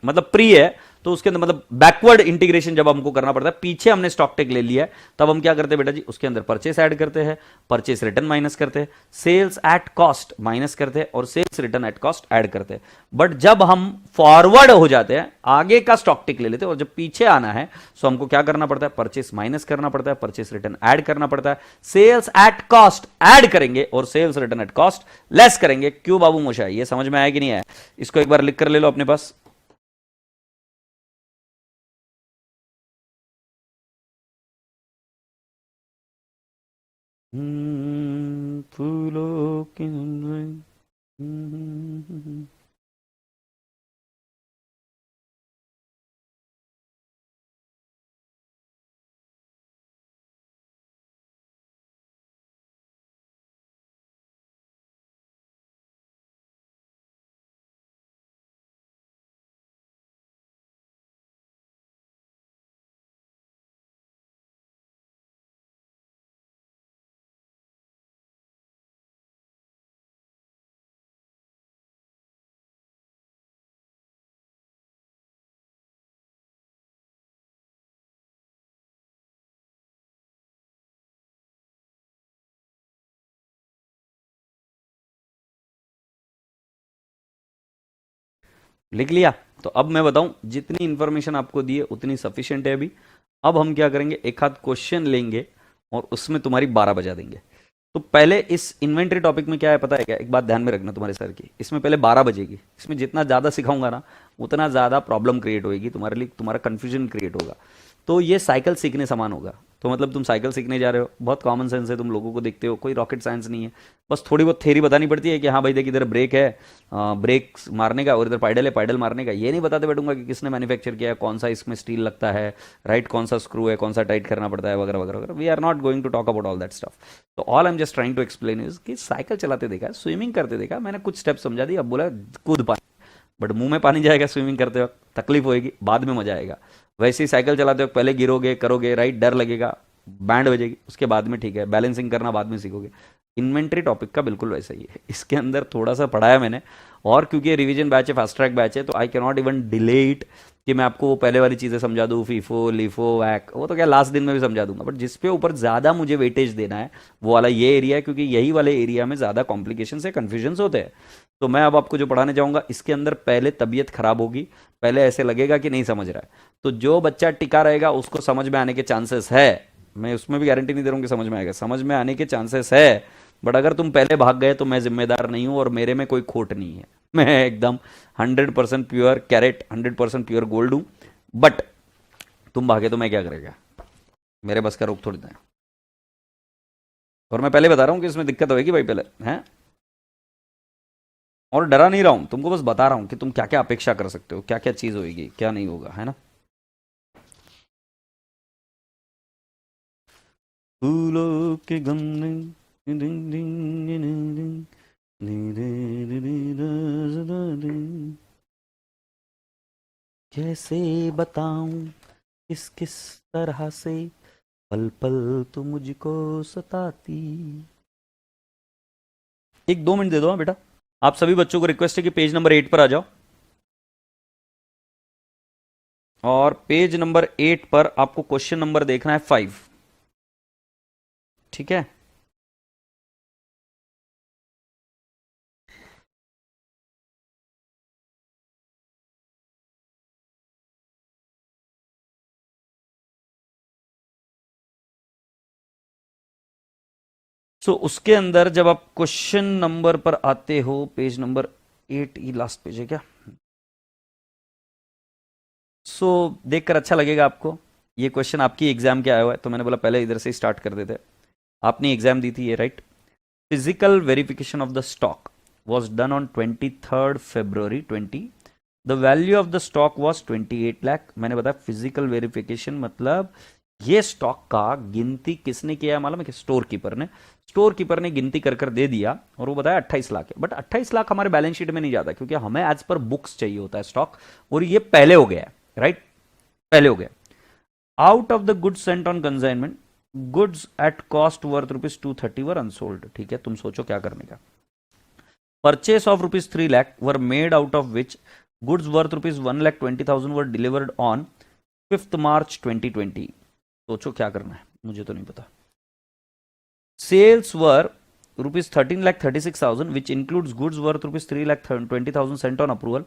मतलब प्री है, तो उसके अंदर मतलब बैकवर्ड इंटीग्रेशन जब हमको करना पड़ता है, पीछे हमने स्टॉक टेक ले लिया है, तब हम क्या करते हैं बेटा जी, उसके अंदर परचेस ऐड करते हैं, परचेस रिटर्न माइनस करते हैं, सेल्स एट कॉस्ट माइनस करते हैं, और sales return at cost add करते हैं। बट जब हम फॉरवर्ड हो जाते हैं, आगे का स्टॉक टेक ले लेते हैं, और जब पीछे आना है तो हमको क्या करना पड़ता है, परचेस माइनस करना पड़ता है, परचेस रिटर्न ऐड करना पड़ता है, सेल्स एट कॉस्ट ऐड करेंगे और sales return at cost less करेंगे। क्यों बाबू मोशाई, ये समझ में आया कि नहीं आया? इसको एक बार लिख कर ले लो अपने पास। फूलों की लिख लिया? तो अब मैं बताऊं, जितनी इंफॉर्मेशन आपको दी है उतनी सफिशिएंट है अभी। अब हम क्या करेंगे, एक आध क्वेश्चन लेंगे और उसमें तुम्हारी 12 बजा देंगे। तो पहले इस इन्वेंट्री टॉपिक में क्या है पता है क्या, एक बात ध्यान में रखना तुम्हारे सर की, इसमें पहले 12 बजेगी। इसमें जितना ज़्यादा सिखाऊंगा ना, उतना ज़्यादा प्रॉब्लम क्रिएट होगी तुम्हारे लिए, तुम्हारा कंफ्यूजन क्रिएट होगा। तो ये साइकिल सीखने समान होगा। तो मतलब तुम साइकिल सीखने जा रहे हो, बहुत कॉमन सेंस है, तुम लोगों को देखते हो, कोई रॉकेट साइंस नहीं है। बस थोड़ी बहुत थ्योरी बतानी पड़ती है कि हाँ भाई देख इधर ब्रेक है, ब्रेक मारने का, और इधर पैडल है, पैडल मारने का। ये नहीं बताते बैठूंगा कि किसने मैन्युफैक्चर किया है, कौन सा इसमें स्टील लगता है, राइट, कौन सा स्क्रू है, कौन सा टाइट करना पड़ता है, वगैरह वगैरह वगैरह। We are not going to talk about all that stuff. तो all I am just trying to explain is कि साइकिल चलाते देखा, स्विमिंग करते देखा, मैंने कुछ स्टेप समझा दी, अब बोला कूद पानी। बट मुंह में पानी जाएगा स्विमिंग करते वक्त, तकलीफ होएगी, बाद में मजा आएगा। वैसे ही साइकिल चलाते वक्त पहले गिरोगे, करोगे, राइट, डर लगेगा, बैंड बजेगी, उसके बाद में ठीक है, बैलेंसिंग करना बाद में सीखोगे। इन्वेंट्री टॉपिक का बिल्कुल वैसा ही है, इसके अंदर थोड़ा सा पढ़ाया मैंने। और क्योंकि ये रिवीजन बैच है, फास्ट ट्रैक बैच है, तो I can not even delay it कि मैं आपको वो पहले वाली चीज़ें समझा दूँ, फीफो लीफो वैक, वो तो क्या लास्ट दिन में भी समझा दूंगा। बट जिस पे ऊपर ज़्यादा मुझे वेटेज देना है वो वाला ये एरिया है, क्योंकि यही वाले एरिया में ज़्यादा कॉम्प्लिकेशन से कन्फ्यूजन होते हैं। तो मैं अब आपको जो पढ़ाने जाऊंगा, इसके अंदर पहले तबीयत खराब होगी, पहले ऐसे लगेगा कि नहीं समझ रहा है। तो जो बच्चा टिका रहेगा उसको समझ में आने के चांसेस है, मैं उसमें भी गारंटी नहीं दे रहा हूँ कि समझ में आएगा, समझ में आने के चांसेस है। बट अगर तुम पहले भाग गए तो मैं जिम्मेदार नहीं हूं, और मेरे में कोई खोट नहीं है, मैं एकदम 100% प्योर कैरेट, 100% प्योर गोल्ड हूं। बट तुम भागे तो मैं क्या करेगा, मेरे बस का रोक थोड़ी ना है। और मैं पहले बता रहा हूं कि इसमें दिक्कत होगी भाई पहले है। और डरा नहीं रहा हूं, तुमको बस बता रहा हूं कि तुम क्या क्या अपेक्षा कर सकते हो, क्या क्या चीज होगी, क्या नहीं होगा, है ना। फूलों के गमले, कैसे बताऊं किस किस तरह से पल पल तू मुझको सताती। एक 2 मिनट दे दो हाँ बेटा। आप सभी बच्चों को रिक्वेस्ट है कि पेज नंबर 8 पर आ जाओ, और पेज नंबर 8 पर आपको क्वेश्चन नंबर देखना है 5। ठीक है। सो उसके अंदर जब आप क्वेश्चन नंबर पर आते हो, पेज नंबर 8, ये लास्ट पेज है क्या? सो देखकर अच्छा लगेगा आपको। ये क्वेश्चन आपकी एग्जाम के आया हुआ है, तो मैंने बोला पहले इधर से स्टार्ट कर देते। आपने एग्जाम दी थी ये, right. Physical verification of the stock was done on 23rd February 20। The value of the stock was 28 lakh. मैंने बताया फिजिकल वेरिफिकेशन मतलब ये स्टॉक का गिनती किसने किया है मालूम है? स्टोर कीपर ने। स्टोर कीपर ने गिनती कर कर दे दिया और वो बताया 28 लाख है। बट 28 लाख हमारे बैलेंस शीट में नहीं जाता, क्योंकि हमें एज पर बुक्स चाहिए होता है स्टॉक, और ये पहले हो गया है, राइट, पहले हो गया। Out of the goods sent on consignment, goods at cost worth ₹230 were unsold. ठीक है, तुम सोचो क्या करने का। purchase of rupees 3 lakh were made, out of which goods worth rupees 1,20,000 were delivered on 5th March 2020. सोचो क्या करना है, मुझे तो नहीं पता. Sales were rupees 13,36,000, which includes goods worth rupees 3,20,000 sent on approval.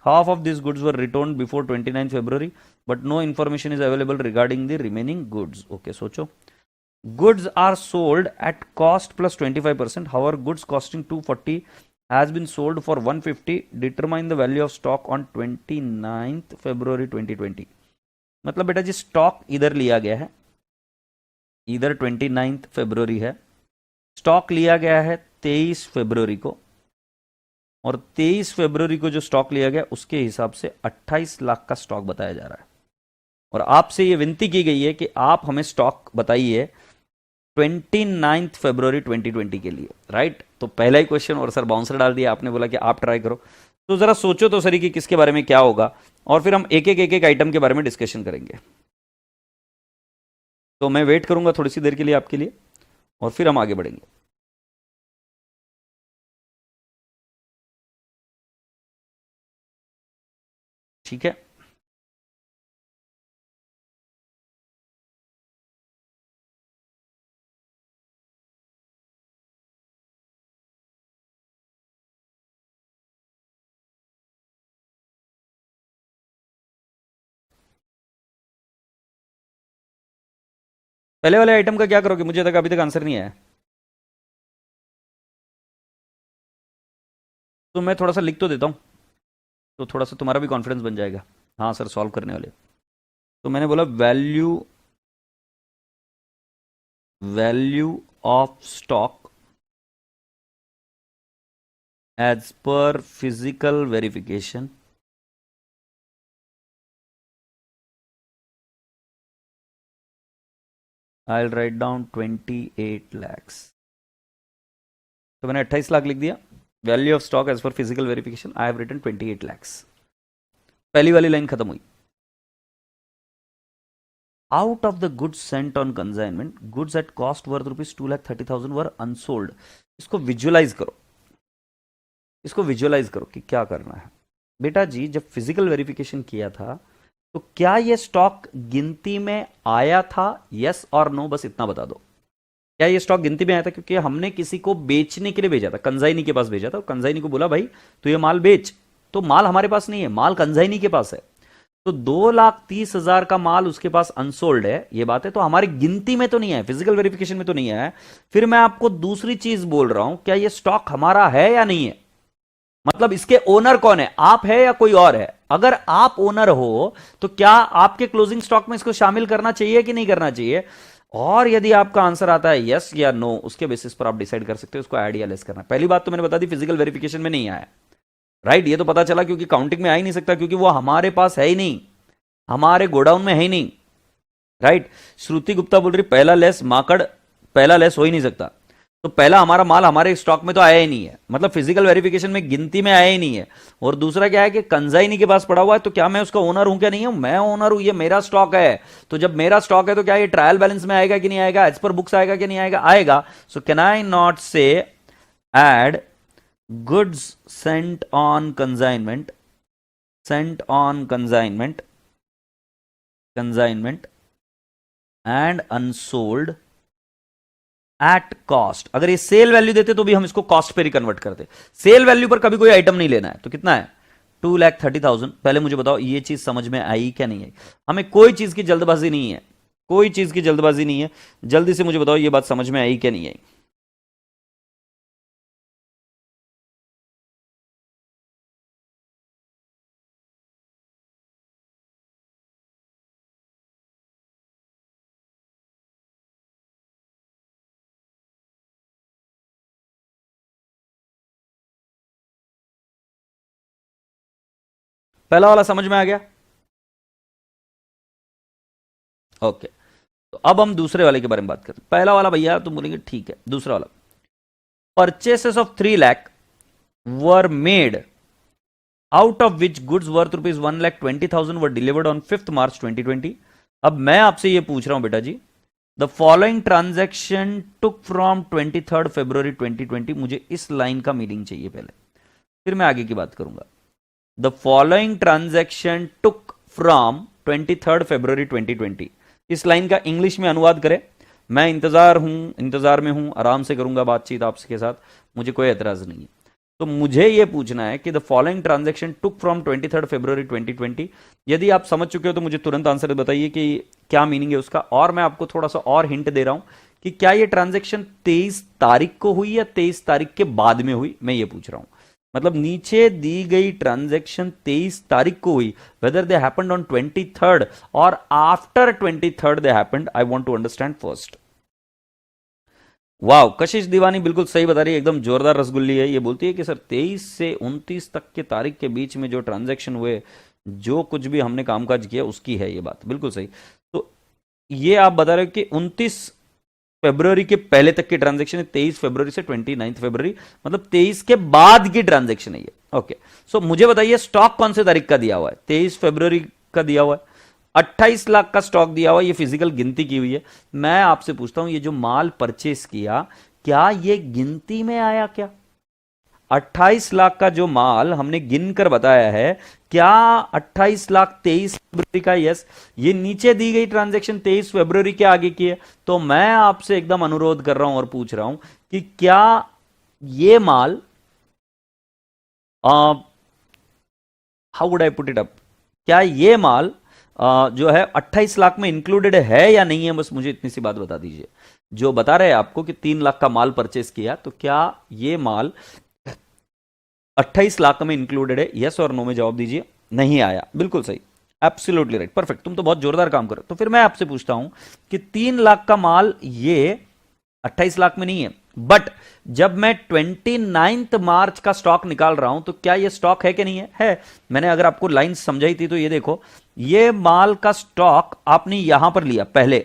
Half of these goods were returned before 29th February, but no information is available regarding the remaining goods. Okay, सोचो. Goods are sold at cost plus 25%. However, goods costing 240 has been sold for 150. Determine the value of stock on 29th February 2020. मतलब बेटा जी stock इधर लिया गया है, इधर 29th February है, stock लिया गया है 23 फरवरी को, और 23 फरवरी को जो स्टॉक लिया गया उसके हिसाब से 28 लाख का स्टॉक बताया जा रहा है. और आपसे ये विनती की गई है कि आप हमें स्टॉक बताइए 29 फरवरी 2020 के लिए. राइट, तो पहला ही क्वेश्चन और सर बाउंसर डाल दिया, आपने बोला कि आप ट्राई करो. तो जरा सोचो तो सरी कि किसके बारे में क्या होगा, और फिर हम एक एक आइटम के बारे में डिस्कशन करेंगे. तो मैं वेट करूंगा थोड़ी सी देर के लिए आपके लिए, और फिर हम आगे बढ़ेंगे. ठीक है, पहले वाले आइटम का क्या करोगे, मुझे तक अभी तक आंसर नहीं आया. तो मैं थोड़ा सा लिख तो देता हूं, तो थोड़ा सा तुम्हारा भी कॉन्फिडेंस बन जाएगा. हाँ सर, सॉल्व करने वाले. तो मैंने बोला value of stock as per physical verification I will write down 28 lakhs. तो मैंने 28 लाख लिख दिया. Value of stock as per physical verification I have written 28 lakhs. पहली वाली लाइन खत्म हुई. Out of the goods sent on consignment, goods at cost worth rupees 2,30,000 were unsold. इसको visualise करो, इसको विजुअलाइज करो कि क्या करना है. बेटा जी जब फिजिकल वेरिफिकेशन किया था तो क्या ये स्टॉक गिनती में आया था, यस और नो, बस इतना बता दो. क्या ये स्टॉक गिनती में आया था? क्योंकि हमने किसी को बेचने के लिए भेजा था, कंजाइनी के पास भेजा था, कंजाइनी को बोला भाई तो ये माल बेच. तो माल हमारे पास नहीं है, माल कंजाइनी के पास है. तो 2,30,000 का माल उसके पास अनसोल्ड है, ये बात है. तो हमारी गिनती में तो नहीं है, फिजिकल वेरिफिकेशन में तो नहीं है. फिर मैं आपको दूसरी चीज बोल रहा हूं, क्या ये स्टॉक हमारा है या नहीं है, मतलब इसके ओनर कौन है, आप है या कोई और है. अगर आप ओनर हो तो क्या आपके क्लोजिंग स्टॉक में इसको शामिल करना चाहिए कि नहीं करना चाहिए. और यदि आपका आंसर आता है यस या नो, उसके बेसिस पर आप डिसाइड कर सकते हो इसको ऐड या लेस करना. पहली बात तो मैंने बता दी, फिजिकल वेरिफिकेशन में नहीं आया. राइट, ये तो पता चला क्योंकि काउंटिंग में आ ही नहीं सकता, क्योंकि वो हमारे पास है ही नहीं, हमारे गोडाउन में है ही नहीं. राइट, श्रुति गुप्ता बोल रही पहला लेस, माकड़ पहला लेस हो ही नहीं सकता. तो पहला हमारा माल हमारे स्टॉक में तो आया ही नहीं है, मतलब फिजिकल वेरिफिकेशन में गिनती में आया ही नहीं है. और दूसरा क्या है कि कंजाइनी के पास पड़ा हुआ है, तो क्या मैं उसका ओनर हूं क्या नहीं हूं, मैं ओनर हूं, ये मेरा स्टॉक है. तो जब मेरा स्टॉक है तो क्या ये ट्रायल बैलेंस में आएगा कि नहीं आएगा, एज पर बुक्स आएगा कि नहीं आएगा, आएगा. So can I not say add goods sent on consignment and unsold at cost. अगर ये सेल वैल्यू देते तो भी हम इसको कॉस्ट पे कन्वर्ट करते. सेल वैल्यू पर कभी कोई आइटम नहीं लेना है. तो कितना है 2,30,000. पहले मुझे बताओ ये चीज समझ में आई क्या नहीं आई. हमें कोई चीज की जल्दबाजी नहीं है, कोई चीज की जल्दबाजी नहीं है. जल्दी से मुझे बताओ ये बात समझ में आई क्या नहीं आई. पहला वाला समझ में आ गया. ओके, तो अब हम दूसरे वाले के बारे में बात करते हैं. पहला वाला भैया तुम बोलेंगे ठीक है, दूसरा वाला purchases of 3 lakh were made, out of which goods worth rupees 1,20,000 were delivered on 5th March 2020. अब मैं आपसे ये पूछ रहा हूं बेटा जी, the following transaction took from 23rd February 2020. मुझे इस लाइन का मीनिंग चाहिए पहले. फिर मैं आगे की बात करूंगा। The following transaction took from 23 फरवरी 2020। इस लाइन का इंग्लिश में अनुवाद करें। मैं इंतजार में हूं, आराम से करूंगा बातचीत आपके साथ, मुझे कोई एतराज नहीं है। तो मुझे यह पूछना है कि the following transaction took from 23 फरवरी 2020। यदि आप समझ चुके हो तो मुझे तुरंत आंसर बताइए कि क्या मीनिंग है उसका, और मैं आपको थोड़ा सा और हिंट दे रहा हूं कि क्या यह ट्रांजैक्शन 23 तारीख को हुई या 23 तारीख के बाद में हुई, मैं ये पूछ रहा हूं। मतलब नीचे दी गई ट्रांजैक्शन 23 तारीख को हुई, whether they happened on 23rd और after 23rd they happened, I want to understand first. वाह, कशिश दीवानी बिल्कुल सही बता रही है, एकदम जोरदार रसगुल्ली है। ये बोलती है कि सर 23 से 29 तक के तारीख के बीच में जो ट्रांजैक्शन हुए, जो कुछ भी हमने कामकाज किया उसकी है ये बात, बिल्कुल सही। तो ये आप बता रहे हो कि 29 फरवरी के पहले तक की ट्रांजैक्शन है, 23 फरवरी से 29 फरवरी, मतलब 23 के बाद की ट्रांजैक्शन है ये। ओके, सो मुझे बताइए स्टॉक कौन से तारीख का दिया हुआ है? 23 फरवरी का दिया हुआ है, 28 लाख का स्टॉक दिया हुआ है, ये फिजिकल गिनती की हुई है। मैं आपसे पूछता हूं, ये जो माल परचेस किया, क्या ये गिनती में आया क्या? 28 लाख का जो माल हमने गिनकर बताया है, क्या 28 लाख 23 फरवरी का? यस। ये नीचे दी गई ट्रांजैक्शन 23 फरवरी के आगे की है। तो मैं आपसे एकदम अनुरोध कर रहा हूं और पूछ रहा हूं कि क्या ये माल, how would I put it up, क्या ये माल जो है 28 लाख में इंक्लूडेड है या नहीं है? बस मुझे इतनी सी बात बता दीजिए। जो बता रहे हैं आपको कि 3 लाख का माल परचेस किया, तो क्या ये माल 28 लाख में इंक्लूडेड है? यस और नो में जवाब दीजिए। नहीं आया, बिल्कुल सही, एब्सोल्युटली राइट, परफेक्ट, तुम तो बहुत जोरदार काम करो। तो फिर मैं आपसे पूछता हूं कि 3 लाख का माल ये 28 लाख में नहीं है, बट जब मैं 29 मार्च का स्टॉक निकाल रहा हूं तो क्या ये स्टॉक है कि नहीं है? है। मैंने अगर आपको लाइन समझाई थी तो ये देखो, ये माल का स्टॉक आपने यहां पर लिया पहले,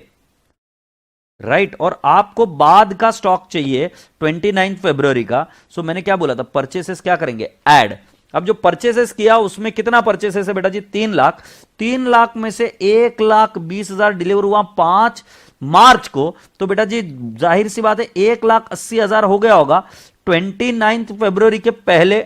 राइट, और आपको बाद का स्टॉक चाहिए 29 फरवरी का। सो मैंने क्या बोला था, परचेसेस क्या करेंगे? ऐड। अब जो परचेसेस किया उसमें कितना परचेसेस है बेटा जी? 3 लाख। 3 लाख में से 1,20,000 डिलीवर हुआ 5 मार्च को, तो बेटा जी जाहिर सी बात है 1,80,000 हो गया होगा 29 फरवरी के पहले,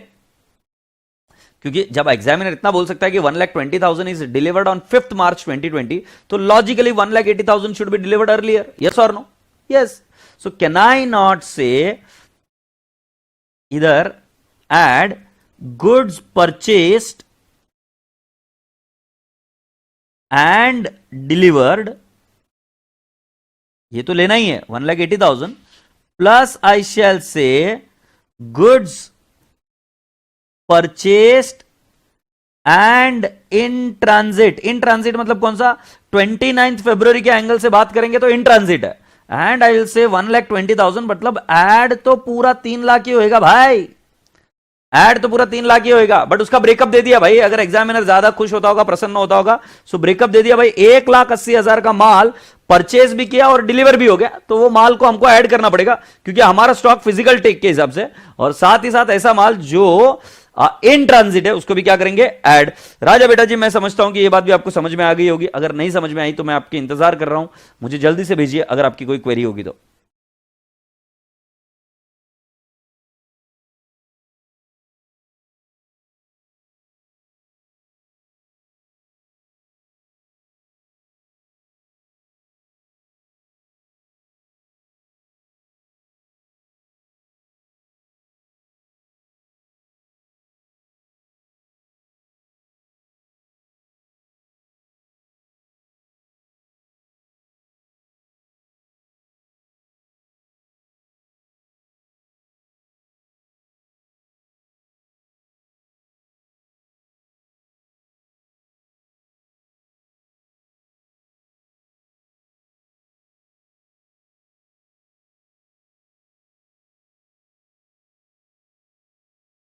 क्योंकि जब एग्जामिनर इतना बोल सकता है कि 1,20,000 is delivered on 5th March 2020, तो logically 1,80,000 should be delivered earlier. Yes और no? Yes. So can I not say इधर add goods purchased and delivered, ये तो लेना ही है 1,80,000, प्लस आई शैल से goods purchased and in transit. In transit मतलब कौन सा? 29 फरवरी के एंगल से बात करेंगे तो इन ट्रांजिट है। एंड आई विल से 1,20,000, मतलब ऐड तो पूरा 3 लाख ही होएगा भाई, ऐड तो पूरा 3 लाख ही होएगा, बट उसका ब्रेकअप दे दिया भाई। अगर एग्जामिनर ज्यादा खुश होता होगा, प्रसन्न होता होगा, सो ब्रेकअप दे दिया भाई। 1,80,000 का माल परचेज भी किया और डिलीवर भी हो गया, तो वो माल को हमको ऐड करना पड़ेगा, क्योंकि हमारा स्टॉक फिजिकल टेक के हिसाब से, और साथ ही साथ ऐसा माल जो इन ट्रांजिट है उसको भी क्या करेंगे? ऐड। राजा बेटा जी, मैं समझता हूं कि ये बात भी आपको समझ में आ गई होगी। अगर नहीं समझ में आई तो मैं आपके इंतजार कर रहा हूं, मुझे जल्दी से भेजिए अगर आपकी कोई क्वेरी होगी तो।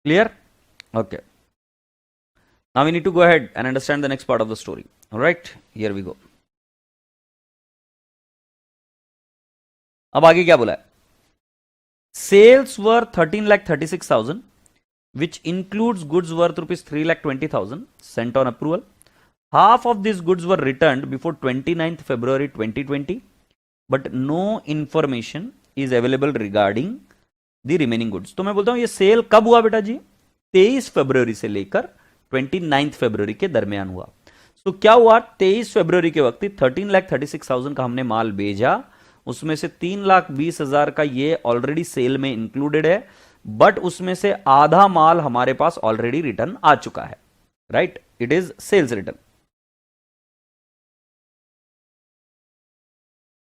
Clear? Okay. Now we need to go ahead and understand the next part of the story. All right, here we go. अब आगे क्या बोला है? Sales were 13,36,000, which includes goods worth rupees 3,20,000 sent on approval. Half of these goods were returned before 29th February 2020, but no information is available regarding the remaining goods. तो मैं बोलता हूं ये सेल कब हुआ बेटा जी? 23 फरवरी से लेकर 29 फरवरी के दरमियान हुआ। तो क्या हुआ, 23 फरवरी के वक्त 13,36,000 का हमने माल भेजा, उसमें से 3,20,000 का ये ऑलरेडी सेल में इंक्लूडेड है, बट उसमें से आधा माल हमारे पास ऑलरेडी रिटर्न आ चुका है, right, it is sales return.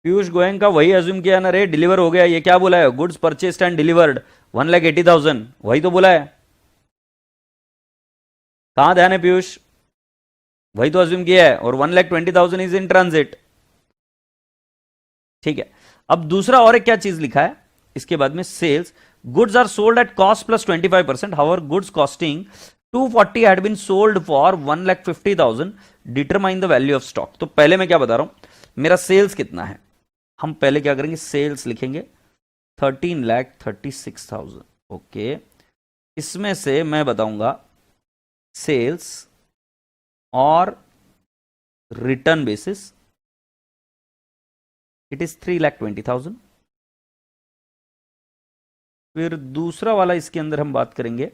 Piyush गोयंग का वही अज्यूम किया ना रे, डिलीवर हो गया, ये क्या बोला है, गुड्स परचेस्ड एंड डिलीवर्ड 1,80,000, वही तो बोला है, कहां ध्यान है पीयूष, वही तो अज्यूम किया है, और 1,20,000 इज इन ट्रांजिट। ठीक है, अब दूसरा और एक क्या चीज लिखा है इसके बाद में, sales goods are sold at cost plus 25%, however goods costing 240 had been sold for 1,50,000, determine the value of stock. तो पहले मैं क्या बता रहा हूं, मेरा सेल्स कितना है, हम पहले क्या करेंगे, सेल्स लिखेंगे 13,36,000, ओके, इसमें से मैं बताऊंगा सेल्स और रिटर्न बेसिस, इट इज 3,20,000। फिर दूसरा वाला इसके अंदर हम बात करेंगे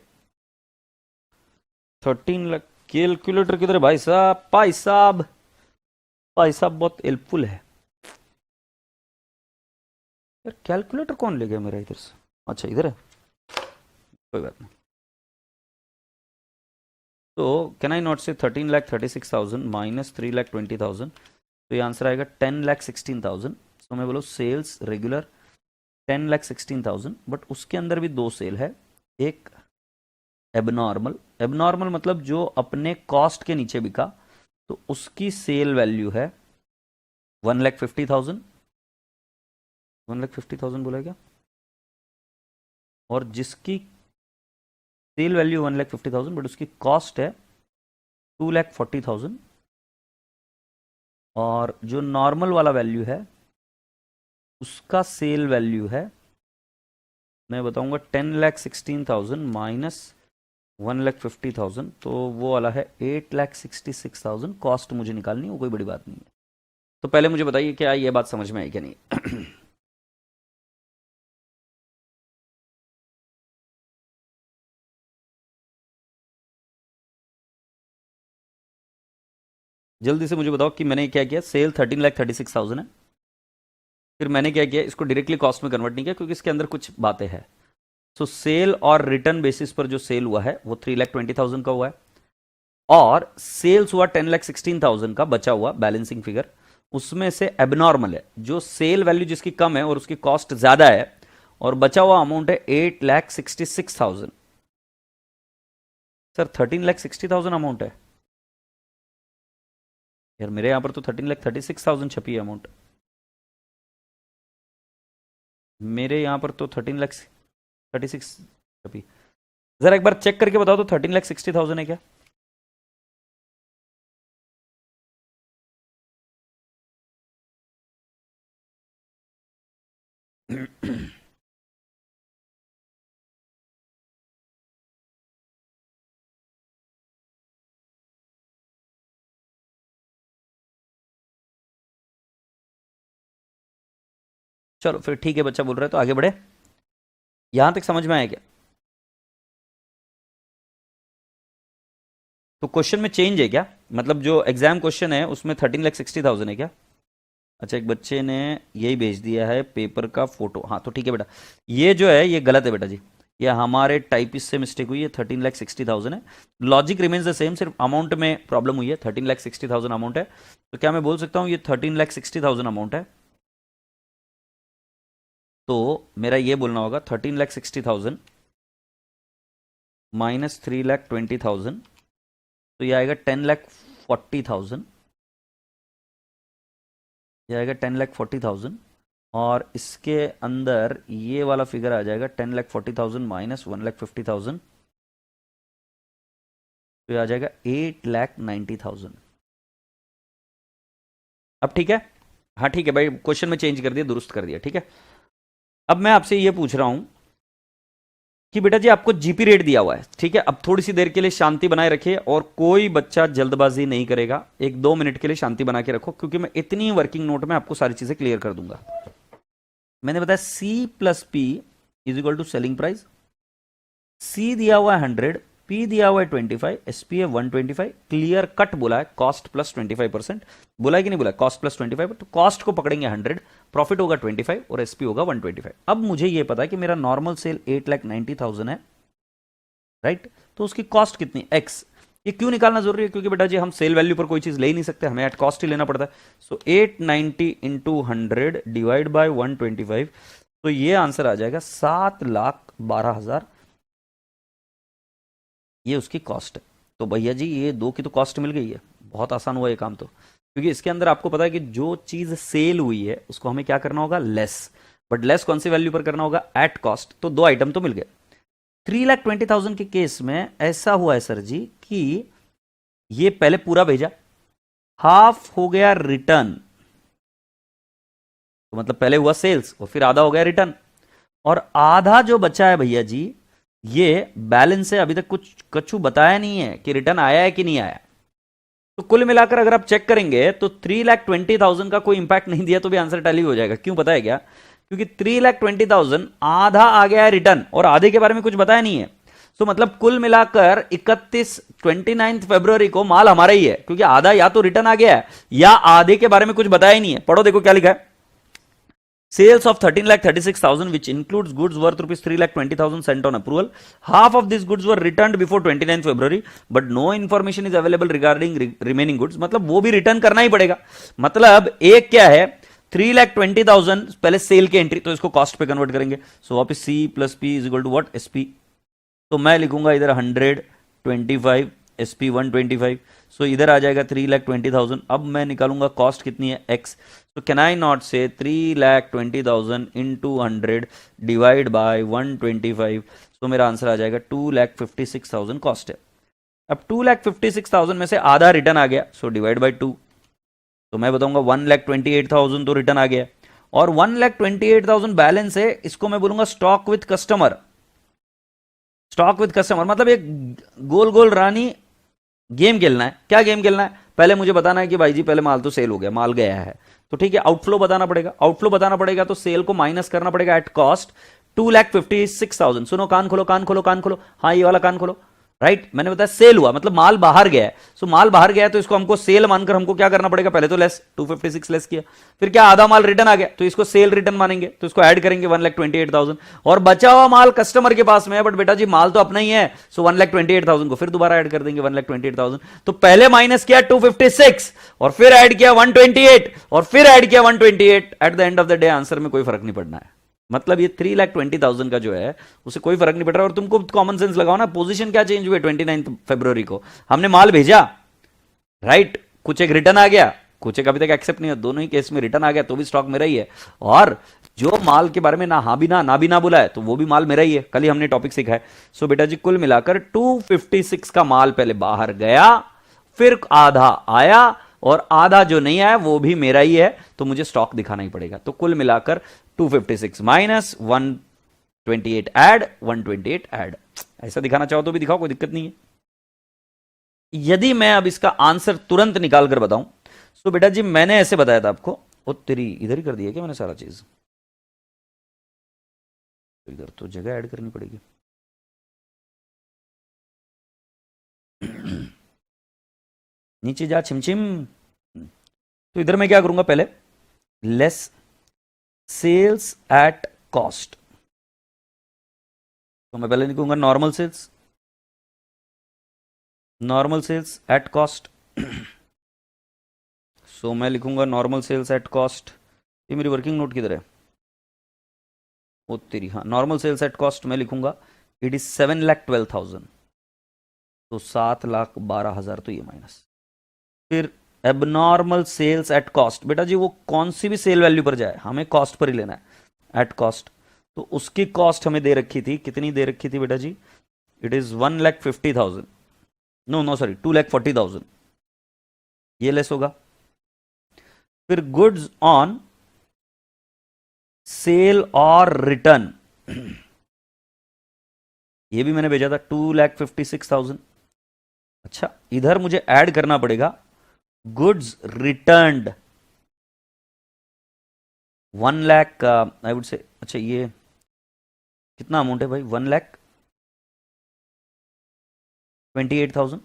13 लाख। कैलकुलेटर किधर है भाई साहब, भाई साहब, भाई साहब बहुत हेल्पफुल है यार, कैलकुलेटर कौन ले गया मेरा इधर से, अच्छा इधर है, कोई बात नहीं। तो कैन आई नॉट से 13,36,000 माइनस 3,20,000, तो ये आंसर आएगा 10,16,000। तो मैं बोलो सेल्स रेगुलर 10,16,000, बट उसके अंदर भी दो सेल है, एक एबनॉर्मल, एबनॉर्मल मतलब जो अपने कॉस्ट के नीचे बिका, तो उसकी सेल वैल्यू है 1,50,000, 1,50,000 बोला क्या, और जिसकी सेल वैल्यू 1,50,000 बट उसकी कॉस्ट है 2,40,000, और जो नॉर्मल वाला वैल्यू है उसका सेल वैल्यू है, मैं बताऊंगा 10,16,000 माइनस 1,50,000, तो वो वाला है 8,66,000, कॉस्ट मुझे निकालनी है, वो कोई बड़ी बात नहीं है। तो पहले मुझे बताइए क्या ये बात समझ में आई क्या नहीं। जल्दी से मुझे बताओ कि मैंने क्या किया, सेल 13,36,000 है, फिर मैंने क्या किया, इसको डायरेक्टली कॉस्ट में कन्वर्ट नहीं किया क्योंकि इसके अंदर कुछ बातें हैं। सो सेल और रिटर्न बेसिस पर जो सेल हुआ है वो 3,20,000 का हुआ है, और सेल्स हुआ 10,16,000 का बचा हुआ बैलेंसिंग फिगर, उसमें से एबनॉर्मल है जो सेल वैल्यू जिसकी कम है और उसकी कॉस्ट ज्यादा है, और बचा हुआ अमाउंट है 8,66,000। सर 13,60,000 अमाउंट है यार, मेरे यहां पर तो 13,36,000 छपी है अमाउंट, मेरे यहां पर तो 13,36 छपी, जरा एक बार चेक करके बताओ तो 13,60,000 है क्या। चलो फिर ठीक है, बच्चा बोल रहा है तो आगे बढ़े, यहां तक समझ में आया क्या। तो क्वेश्चन में चेंज है क्या, मतलब जो एग्जाम क्वेश्चन है उसमें 13,60,000 है क्या। अच्छा एक बच्चे ने यही भेज दिया है पेपर का फोटो, हाँ तो ठीक है बेटा, ये जो है ये गलत है बेटा जी, ये हमारे टाइपिस्ट से मिस्टेक हुई है, 13,60,000 है, लॉजिक रिमेन्स द सेम, सिर्फ अमाउंट में प्रॉब्लम हुई है, 13,60,000 अमाउंट है, तो क्या मैं बोल सकता हूँ ये 13,60,000 अमाउंट है, तो मेरा ये बोलना होगा 13,60,000 माइनस 3,20,000, तो ये आएगा 10,40,000, ये आएगा 10,40,000, और इसके अंदर ये वाला फिगर आ जाएगा 10,40,000 माइनस 1,50,000, तो ये आ जाएगा 8,90,000। अब ठीक है, हाँ ठीक है भाई, क्वेश्चन में चेंज कर दिया, दुरुस्त कर दिया, ठीक है। अब मैं आपसे ये पूछ रहा हूं कि बेटा जी आपको जीपी रेट दिया हुआ है, ठीक है, अब थोड़ी सी देर के लिए शांति बनाए रखिए, और कोई बच्चा जल्दबाजी नहीं करेगा, 1-2 मिनट के लिए शांति बना के रखो, क्योंकि मैं इतनी वर्किंग नोट में आपको सारी चीजें क्लियर कर दूंगा। मैंने बताया C plus P is equal to selling price, C दिया हुआ है 100, पी दिया हुआ है 25, एसपी है 125, क्लियर कट बोला है कॉस्ट प्लस 25%, बोला है कि नहीं बोला, कॉस्ट प्लस 25, तो कॉस्ट को पकड़ेंगे 100, प्रॉफिट होगा 25 और एसपी होगा 125। अब मुझे ये पता है कि मेरा नॉर्मल सेल 8,90,000 है, राइट, तो उसकी कॉस्ट कितनी, एक्स। ये क्यों निकालना जरूरी है, क्योंकि बेटा जी हम सेल वैल्यू पर कोई चीज ले ही नहीं सकते, हमें एट कॉस्ट ही लेना पड़ता है। सो 890 इंटू 100 डिवाइड बाय 125, तो ये आंसर आ जाएगा 7,12,000, ये उसकी कॉस्ट है। तो भैया जी ये दो की तो कॉस्ट मिल गई है, बहुत आसान हुआ ये काम तो, क्योंकि इसके अंदर आपको पता है कि जो चीज सेल हुई है उसको हमें क्या करना होगा, लेस, बट लेस कौन सी वैल्यू पर करना होगा, एट कॉस्ट। तो दो आइटम तो मिल गए। 3,20,000 के केस में ऐसा हुआ है सर जी कि ये पहले पूरा भेजा, हाफ हो गया रिटर्न, तो मतलब पहले हुआ सेल्स और फिर आधा हो गया रिटर्न, और आधा जो बचा है भैया जी ये बैलेंस है, अभी तक कुछ कछु बताया नहीं है कि रिटर्न आया है कि नहीं आया। तो कुल मिलाकर अगर आप चेक करेंगे तो 3,20,000 का कोई इंपैक्ट नहीं दिया तो भी आंसर टैली हो जाएगा। क्यों, पता है क्या, क्योंकि 3,20,000 आधा आ गया है रिटर्न और आधे के बारे में कुछ बताया नहीं है। तो मतलब कुल मिलाकर 29 फरवरी को माल हमारा ही है, क्योंकि आधा या तो रिटर्न आ गया है या आधे के बारे में कुछ बताया ही नहीं है। पढ़ो देखो क्या लिखा है, sales of 13,36,000 which includes goods worth rupees 3,20,000 sent on approval. Half of these goods were returned before 29 February but no information is available regarding remaining goods. मतलब वो भी रिटर्न करना ही पड़ेगा। मतलब एक क्या है, 3,20,000 पहले सेल की एंट्री, तो इसको कॉस्ट पे कन्वर्ट करेंगे। सो वापस C plus P is equal to what, SP। तो मैं लिखूंगा इधर 125, SP 125, सो इधर आ जाएगा 3,20,000। अब मैं निकालूंगा कॉस्ट कितनी है, X। तो कैन आई नॉट से 3,20,000 इंटू 100 डिवाइड बाय 125, तो मेरा आंसर आ जाएगा 2,56,000 कॉस्ट है। अब 2,56,000 में से आधा रिटर्न आ गया, सो डिवाइड बाय 2, तो मैं बताऊंगा 1,28,000 तो रिटर्न आ गया, और 1,28,000 बैलेंस है, इसको मैं बोलूंगा stock with customer. Stock with customer मतलब एक गोल गोल रानी गेम खेलना है। क्या गेम खेलना है, पहले मुझे बताना है कि भाई जी पहले माल तो सेल हो गया, माल गया है, तो ठीक है, आउटफ्लो बताना पड़ेगा। आउटफ्लो बताना पड़ेगा तो सेल को माइनस करना पड़ेगा एट कॉस्ट 2,56,000। सुनो, कान खोलो कान खोलो कान खोलो, हाँ ये वाला कान खोलो, राइट। मैंने बताया सेल हुआ मतलब माल बाहर गया है, सो माल बाहर गया है तो इसको हमको सेल मानकर हमको क्या करना पड़ेगा, पहले तो लेस 256 लेस किया, फिर क्या आधा माल रिटर्न आ गया तो इसको सेल रिटर्न मानेंगे, तो इसको ऐड करेंगे 1,28,000, और बचा हुआ माल कस्टमर के पास में है, बट बेटा जी माल तो अपना ही है, सो 1,28,000 को फिर दोबारा ऐड कर देंगे 1,28,000। तो पहले माइनस किया 256 और फिर ऐड किया 128 और फिर ऐड किया 128, at the end of the day answer में कोई फर्क नहीं पड़ना है। मतलब ये 3,20,000 का जो है उसे कोई फर्क नहीं पड़ रहा। और तुमको कॉमन सेंस लगाओ ना, पोजीशन क्या चेंज हुई 29 फरवरी को, हमने माल भेजा, राइट, कुछ एक रिटर्न आ गया, कुछ एक अभी तक एक्सेप्ट नहीं हुआ, दोनों ही केस में रिटर्न आ गया तो भी स्टॉक मेरा ही है, और जो माल के बारे में ना हाँ भी ना भी ना बोला है तो वो भी माल मेरा ही है, कल ही हमने टॉपिक सीखा है। सो बेटा जी कुल मिलाकर 256 का माल पहले बाहर गया, फिर आधा आया, और आधा जो नहीं आया वो भी मेरा ही है, तो मुझे स्टॉक दिखाना ही पड़ेगा। तो कुल मिलाकर 256 माइनस 128 ऐड 128 ऐड, ऐसा दिखाना चाहो तो भी दिखाओ, कोई दिक्कत नहीं है। यदि मैं अब इसका आंसर तुरंत निकाल कर बताऊं तो बेटा जी मैंने ऐसे बताया था आपको, ओ तेरी इधर ही कर दिया क्या मैंने सारा चीज, तो इधर तो जगह ऐड करनी पड़ेगी। नीचे जा छिमछिम। तो इधर मैं क्या करूंगा, पहले लेस सेल्स एट कॉस्ट, तो मैं पहले लिखूंगा normal sales, normal sales at cost. So मैं लिखूंगा नॉर्मल सेल्स एट कॉस्ट, ये मेरी वर्किंग नोट किधर है, ओ तेरी, हाँ नॉर्मल सेल्स एट कॉस्ट मैं लिखूंगा इट इज 7,12,000, तो 7,12,000, तो ये माइनस, फिर एबनॉर्मल सेल्स एट कॉस्ट, बेटा जी वो कौन सी भी सेल वैल्यू पर जाए हमें कॉस्ट पर ही लेना है, एट कॉस्ट। तो उसकी कॉस्ट हमें दे रखी थी, कितनी दे रखी थी बेटा जी, it is 1,50,000, no no sorry 2,40,000, ये लेस होगा। फिर गुड्स ऑन सेल और रिटर्न, ये भी मैंने भेजा था 2,56,000। अच्छा इधर मुझे ऐड करना पड़ेगा गुड्स रिटर्न्ड 1,00,000, आई वुड से, अच्छा ये कितना अमाउंट है भाई, 1,00,000, 28,000।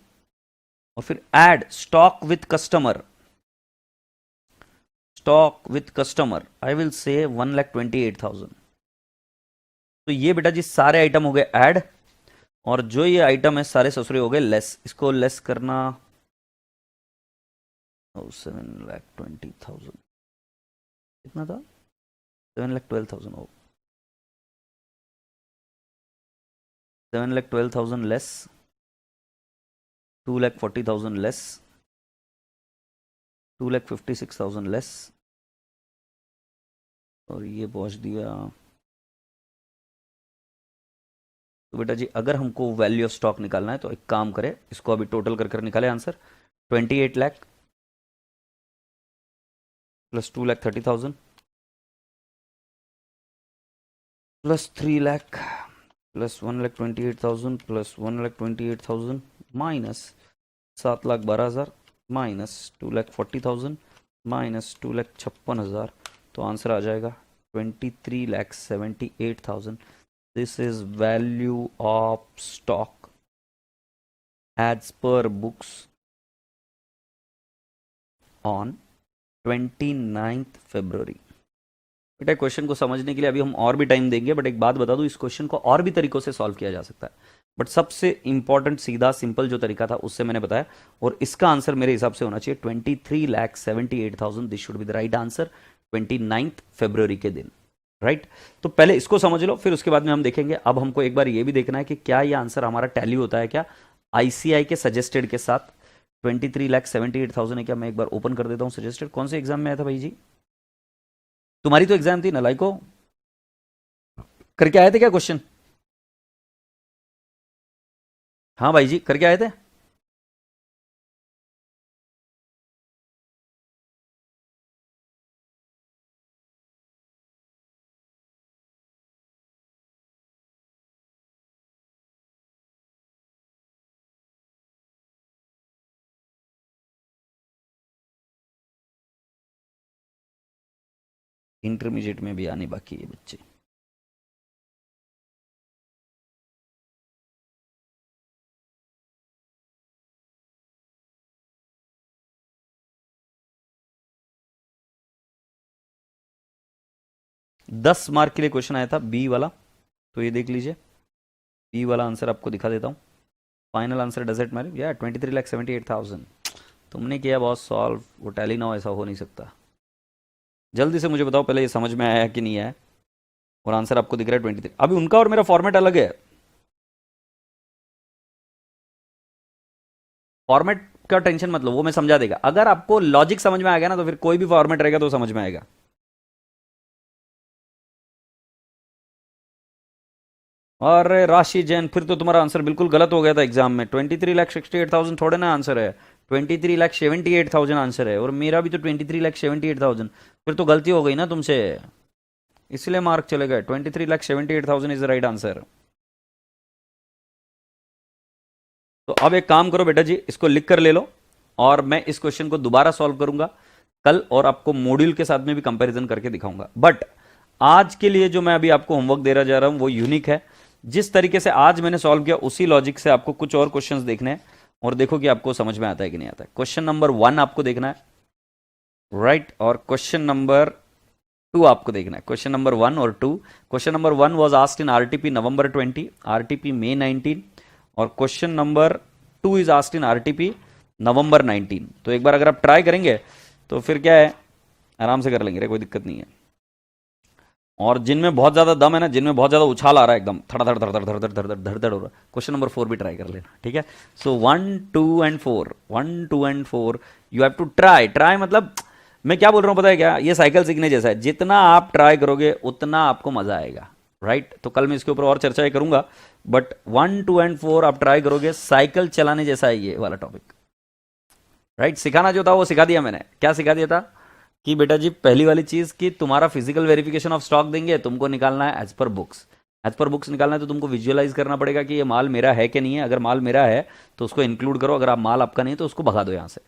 और फिर add stock with customer, stock with customer I will say 1,28,000। तो ये बेटा जी सारे आइटम हो गए ऐड, और जो ये आइटम है सारे ससुरे हो गए लेस। इसको लेस करना 7,20,000 कितना था, 7,12,000 हो, 7,12,000 लेस 2,40,000 लेस 2,56,000 लेस, और ये पहुंच दिया। तो बेटा जी अगर हमको वैल्यू ऑफ स्टॉक निकालना है तो एक काम करें, इसको अभी टोटल कर कर निकाले आंसर। 28 लाख प्लस 2,30,000 प्लस 3 लाख plus 1,28,000 plus 1,28,000 minus 7,12,000 minus 2,40,000 minus 2,56,000, तो आंसर आ जाएगा 23,78,000। This is value of stock as per books on 29th February। बेटा क्वेश्चन को समझने के लिए अभी हम और भी टाइम देंगे, बट एक बात बता दूं, इस क्वेश्चन को और भी तरीकों से सॉल्व किया जा सकता है, बट सबसे इंपॉर्टेंट सीधा सिंपल जो तरीका था उससे मैंने बताया, और इसका आंसर मेरे हिसाब से होना चाहिए 23,78,000। This should be the right answer 29th February के दिन, राइट। तो पहले इसको समझ लो, फिर उसके बाद में हम देखेंगे। अब हमको एक बार ये भी देखना है कि क्या ये आंसर हमारा टैली होता है क्या आईसीआई के सजेस्टेड के साथ। 23,78,000 है क्या, मैं एक बार ओपन कर देता हूं सजेस्टेड। कौन से एग्जाम में आया था भाई जी, तुम्हारी तो एग्जाम थी ना लाइको, करके आए थे क्या क्वेश्चन? हाँ भाई जी करके आए थे। इंटरमीडिएट में भी आने बाकी है बच्चे। दस मार्क के लिए क्वेश्चन आया था बी वाला, तो ये देख लीजिए, बी वाला आंसर आपको दिखा देता हूँ। Final answer does it matter, या 23,78,000 तुमने किया बहुत सॉल्व, वो टैली ना हो ऐसा हो नहीं सकता। जल्दी से मुझे बताओ पहले ये समझ में आया है कि नहीं आया, और आंसर आपको दिख रहा है 23। अभी उनका और मेरा फॉर्मेट अलग है, फॉर्मेट का टेंशन मत लो, वो मैं समझा देगा। अगर आपको लॉजिक समझ में आ गया ना तो फिर कोई भी फॉर्मेट रहेगा तो समझ में आएगा। और राशि जैन, फिर तो तुम्हारा आंसर बिल्कुल गलत हो गया था एग्जाम में। 23,68,000 थोड़े ना आंसर है, 23,78,000 आंसर है, और मेरा भी तो 23,78,000। फिर तो गलती हो गई ना तुमसे, इसलिए मार्क चले गए। 23,78,000 इज द राइट आंसर। तो अब एक काम करो बेटा जी, इसको लिख कर ले लो, और मैं इस क्वेश्चन को दोबारा सॉल्व करूंगा कल, और आपको मॉड्यूल के साथ में भी कंपैरिजन करके दिखाऊंगा। बट आज के लिए जो मैं अभी आपको होमवर्क दे रहा जा रहा हूं वो यूनिक है। जिस तरीके से आज मैंने सॉल्व किया उसी लॉजिक से आपको कुछ और क्वेश्चंस देखने हैं, और देखो कि आपको समझ में आता है कि नहीं आता है। क्वेश्चन नंबर 1 आपको देखना है, राइट, और क्वेश्चन नंबर 2 आपको देखना है। क्वेश्चन नंबर 1 और 2। Question number 1 was asked in RTP November 20, RTP May 19, और question number 2 is asked in RTP November 19। तो एक बार अगर आप ट्राई करेंगे तो फिर क्या है, आराम से कर लेंगे रे, कोई दिक्कत नहीं है। और जिनमें बहुत ज्यादा दम है ना, जिनमें बहुत ज्यादा उछाल आ रहा है, एकदम धड़ धड़ धड़ धड़ धड़ धड़ धड़ धड़ धड़ हो रहा है, क्वेश्चन नंबर 4 भी ट्राई कर लेना, ठीक है। So 1, 2 and 4, 1, 2 and 4 you have to try. Try मतलब मैं क्या बोल रहा हूं पता है क्या, ये साइकिल सीखने जैसा है, जितना आप ट्राई करोगे उतना आपको मजा आएगा, राइट। तो कल मैं इसके ऊपर और चर्चा करूंगा, बट 1, 2 एंड 4 आप ट्राई करोगे, साइकिल चलाने जैसा है ये वाला टॉपिक, राइट। सिखाना जो था वो सिखा दिया मैंने। क्या सिखा दिया था कि बेटा जी पहली वाली चीज कि तुम्हारा फिजिकल वेरिफिकेशन ऑफ स्टॉक देंगे, तुमको निकालना है as per books. As per books निकालना है तो तुमको विजुअलाइज करना पड़ेगा कि ये माल मेरा है कि नहीं है। अगर माल मेरा है तो उसको इंक्लूड करो, अगर आप माल आपका नहीं है तो उसको भगा दो यहाँ से।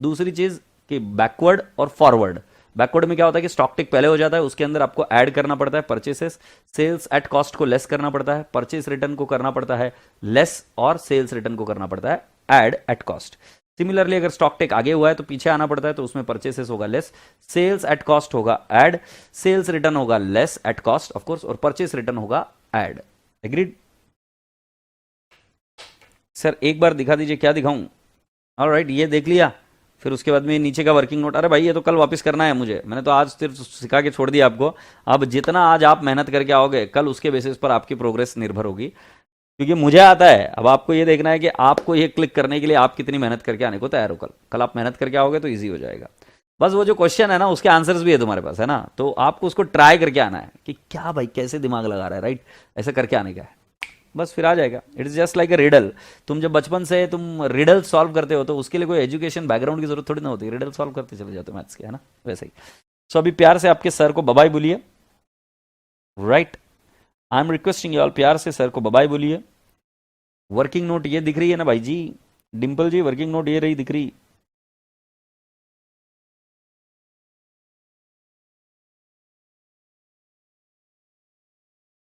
दूसरी चीज कि बैकवर्ड और फॉरवर्ड बैकवर्ड में क्या होता है कि स्टॉक टिक पहले हो जाता है, उसके अंदर आपको ऐड करना पड़ता है परचेसेस, सेल्स एट कॉस्ट को लेस करना पड़ता है, परचेस रिटर्न को करना पड़ता है लेस, और सेल्स रिटर्न को करना पड़ता है ऐड एट कॉस्ट। सिमिलरली अगर स्टॉक टेक आगे हुआ है तो पीछे आना पड़ता है, तो उसमें परचेसेस होगा लेस, सेल्स एट कॉस्ट होगा ऐड, सेल्स रिटर्न होगा less at cost of course, और परचेस रिटर्न होगा ऐड। एग्रीड? सर एक बार दिखा दीजिए, क्या दिखाऊं? ऑलराइट, ये देख लिया, फिर उसके बाद में नीचे का वर्किंग नोट। अरे भाई ये तो कल वापस करना है मुझे, मैंने तो आज सिर्फ सिखा के छोड़ दिया आपको। अब जितना आज आप मेहनत करके आओगे, कल उसके बेसिस पर आपकी प्रोग्रेस निर्भर होगी, क्योंकि मुझे आता है। अब आपको ये देखना है कि आपको ये क्लिक करने के लिए आप कितनी मेहनत करके आने को तैयार हो। कल कल आप मेहनत करके आओगे तो ईजी हो जाएगा। बस वो जो क्वेश्चन है ना, उसके आंसर्स भी है तुम्हारे पास, है ना, तो आपको उसको ट्राई करके आना है कि क्या भाई कैसे दिमाग लगा रहा है, राइट, ऐसे करके आने का है, बस फिर आ जाएगा। It is just like a riddle. तुम जब बचपन से तुम रिडल सॉल्व करते हो तो उसके लिए कोई एजुकेशन बैकग्राउंड की जरूरत थोड़ी ना होती, रिडल सॉल्व करते चले जाते हो मैथ्स के, है ना, वैसे ही। सो अभी प्यार से आपके सर को बाय बोलिए, right, I am requesting you all, प्यार से सर को बाय बोलिए। वर्किंग नोट ये दिख रही है ना भाई जी, डिंपल जी, वर्किंग नोट ये रही दिख रही।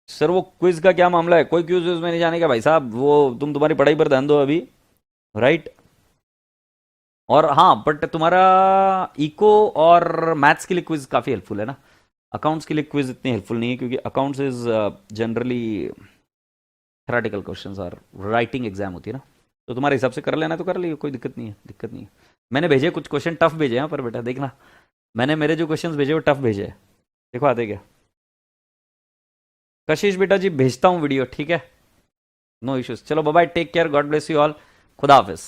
सर वो क्विज का क्या मामला है? कोई क्विज में नहीं जाने का भाई साहब, वो तुम्हारी पढ़ाई पर ध्यान दो अभी, राइट। और हाँ, बट तुम्हारा इको और मैथ्स के लिए क्विज काफी हेल्पफुल है ना, अकाउंट्स के लिए क्विज इतनी हेल्पफुल नहीं है, क्योंकि accounts is generally theoretical questions और राइटिंग एग्जाम होती है ना। तो तुम्हारे हिसाब से कर लेना तो कर लियो, कोई दिक्कत नहीं है, दिक्कत नहीं है। मैंने भेजे कुछ क्वेश्चन टफ भेजे हैं पर बेटा देखना, मैंने मेरे जो क्वेश्चंस भेजे वो टफ भेजे हैं, देखो आते क्या। कशिश बेटा जी भेजता हूँ वीडियो, ठीक है, नो इश्यूज। चलो bye bye, take care, God bless you all, खुदा हाफिज।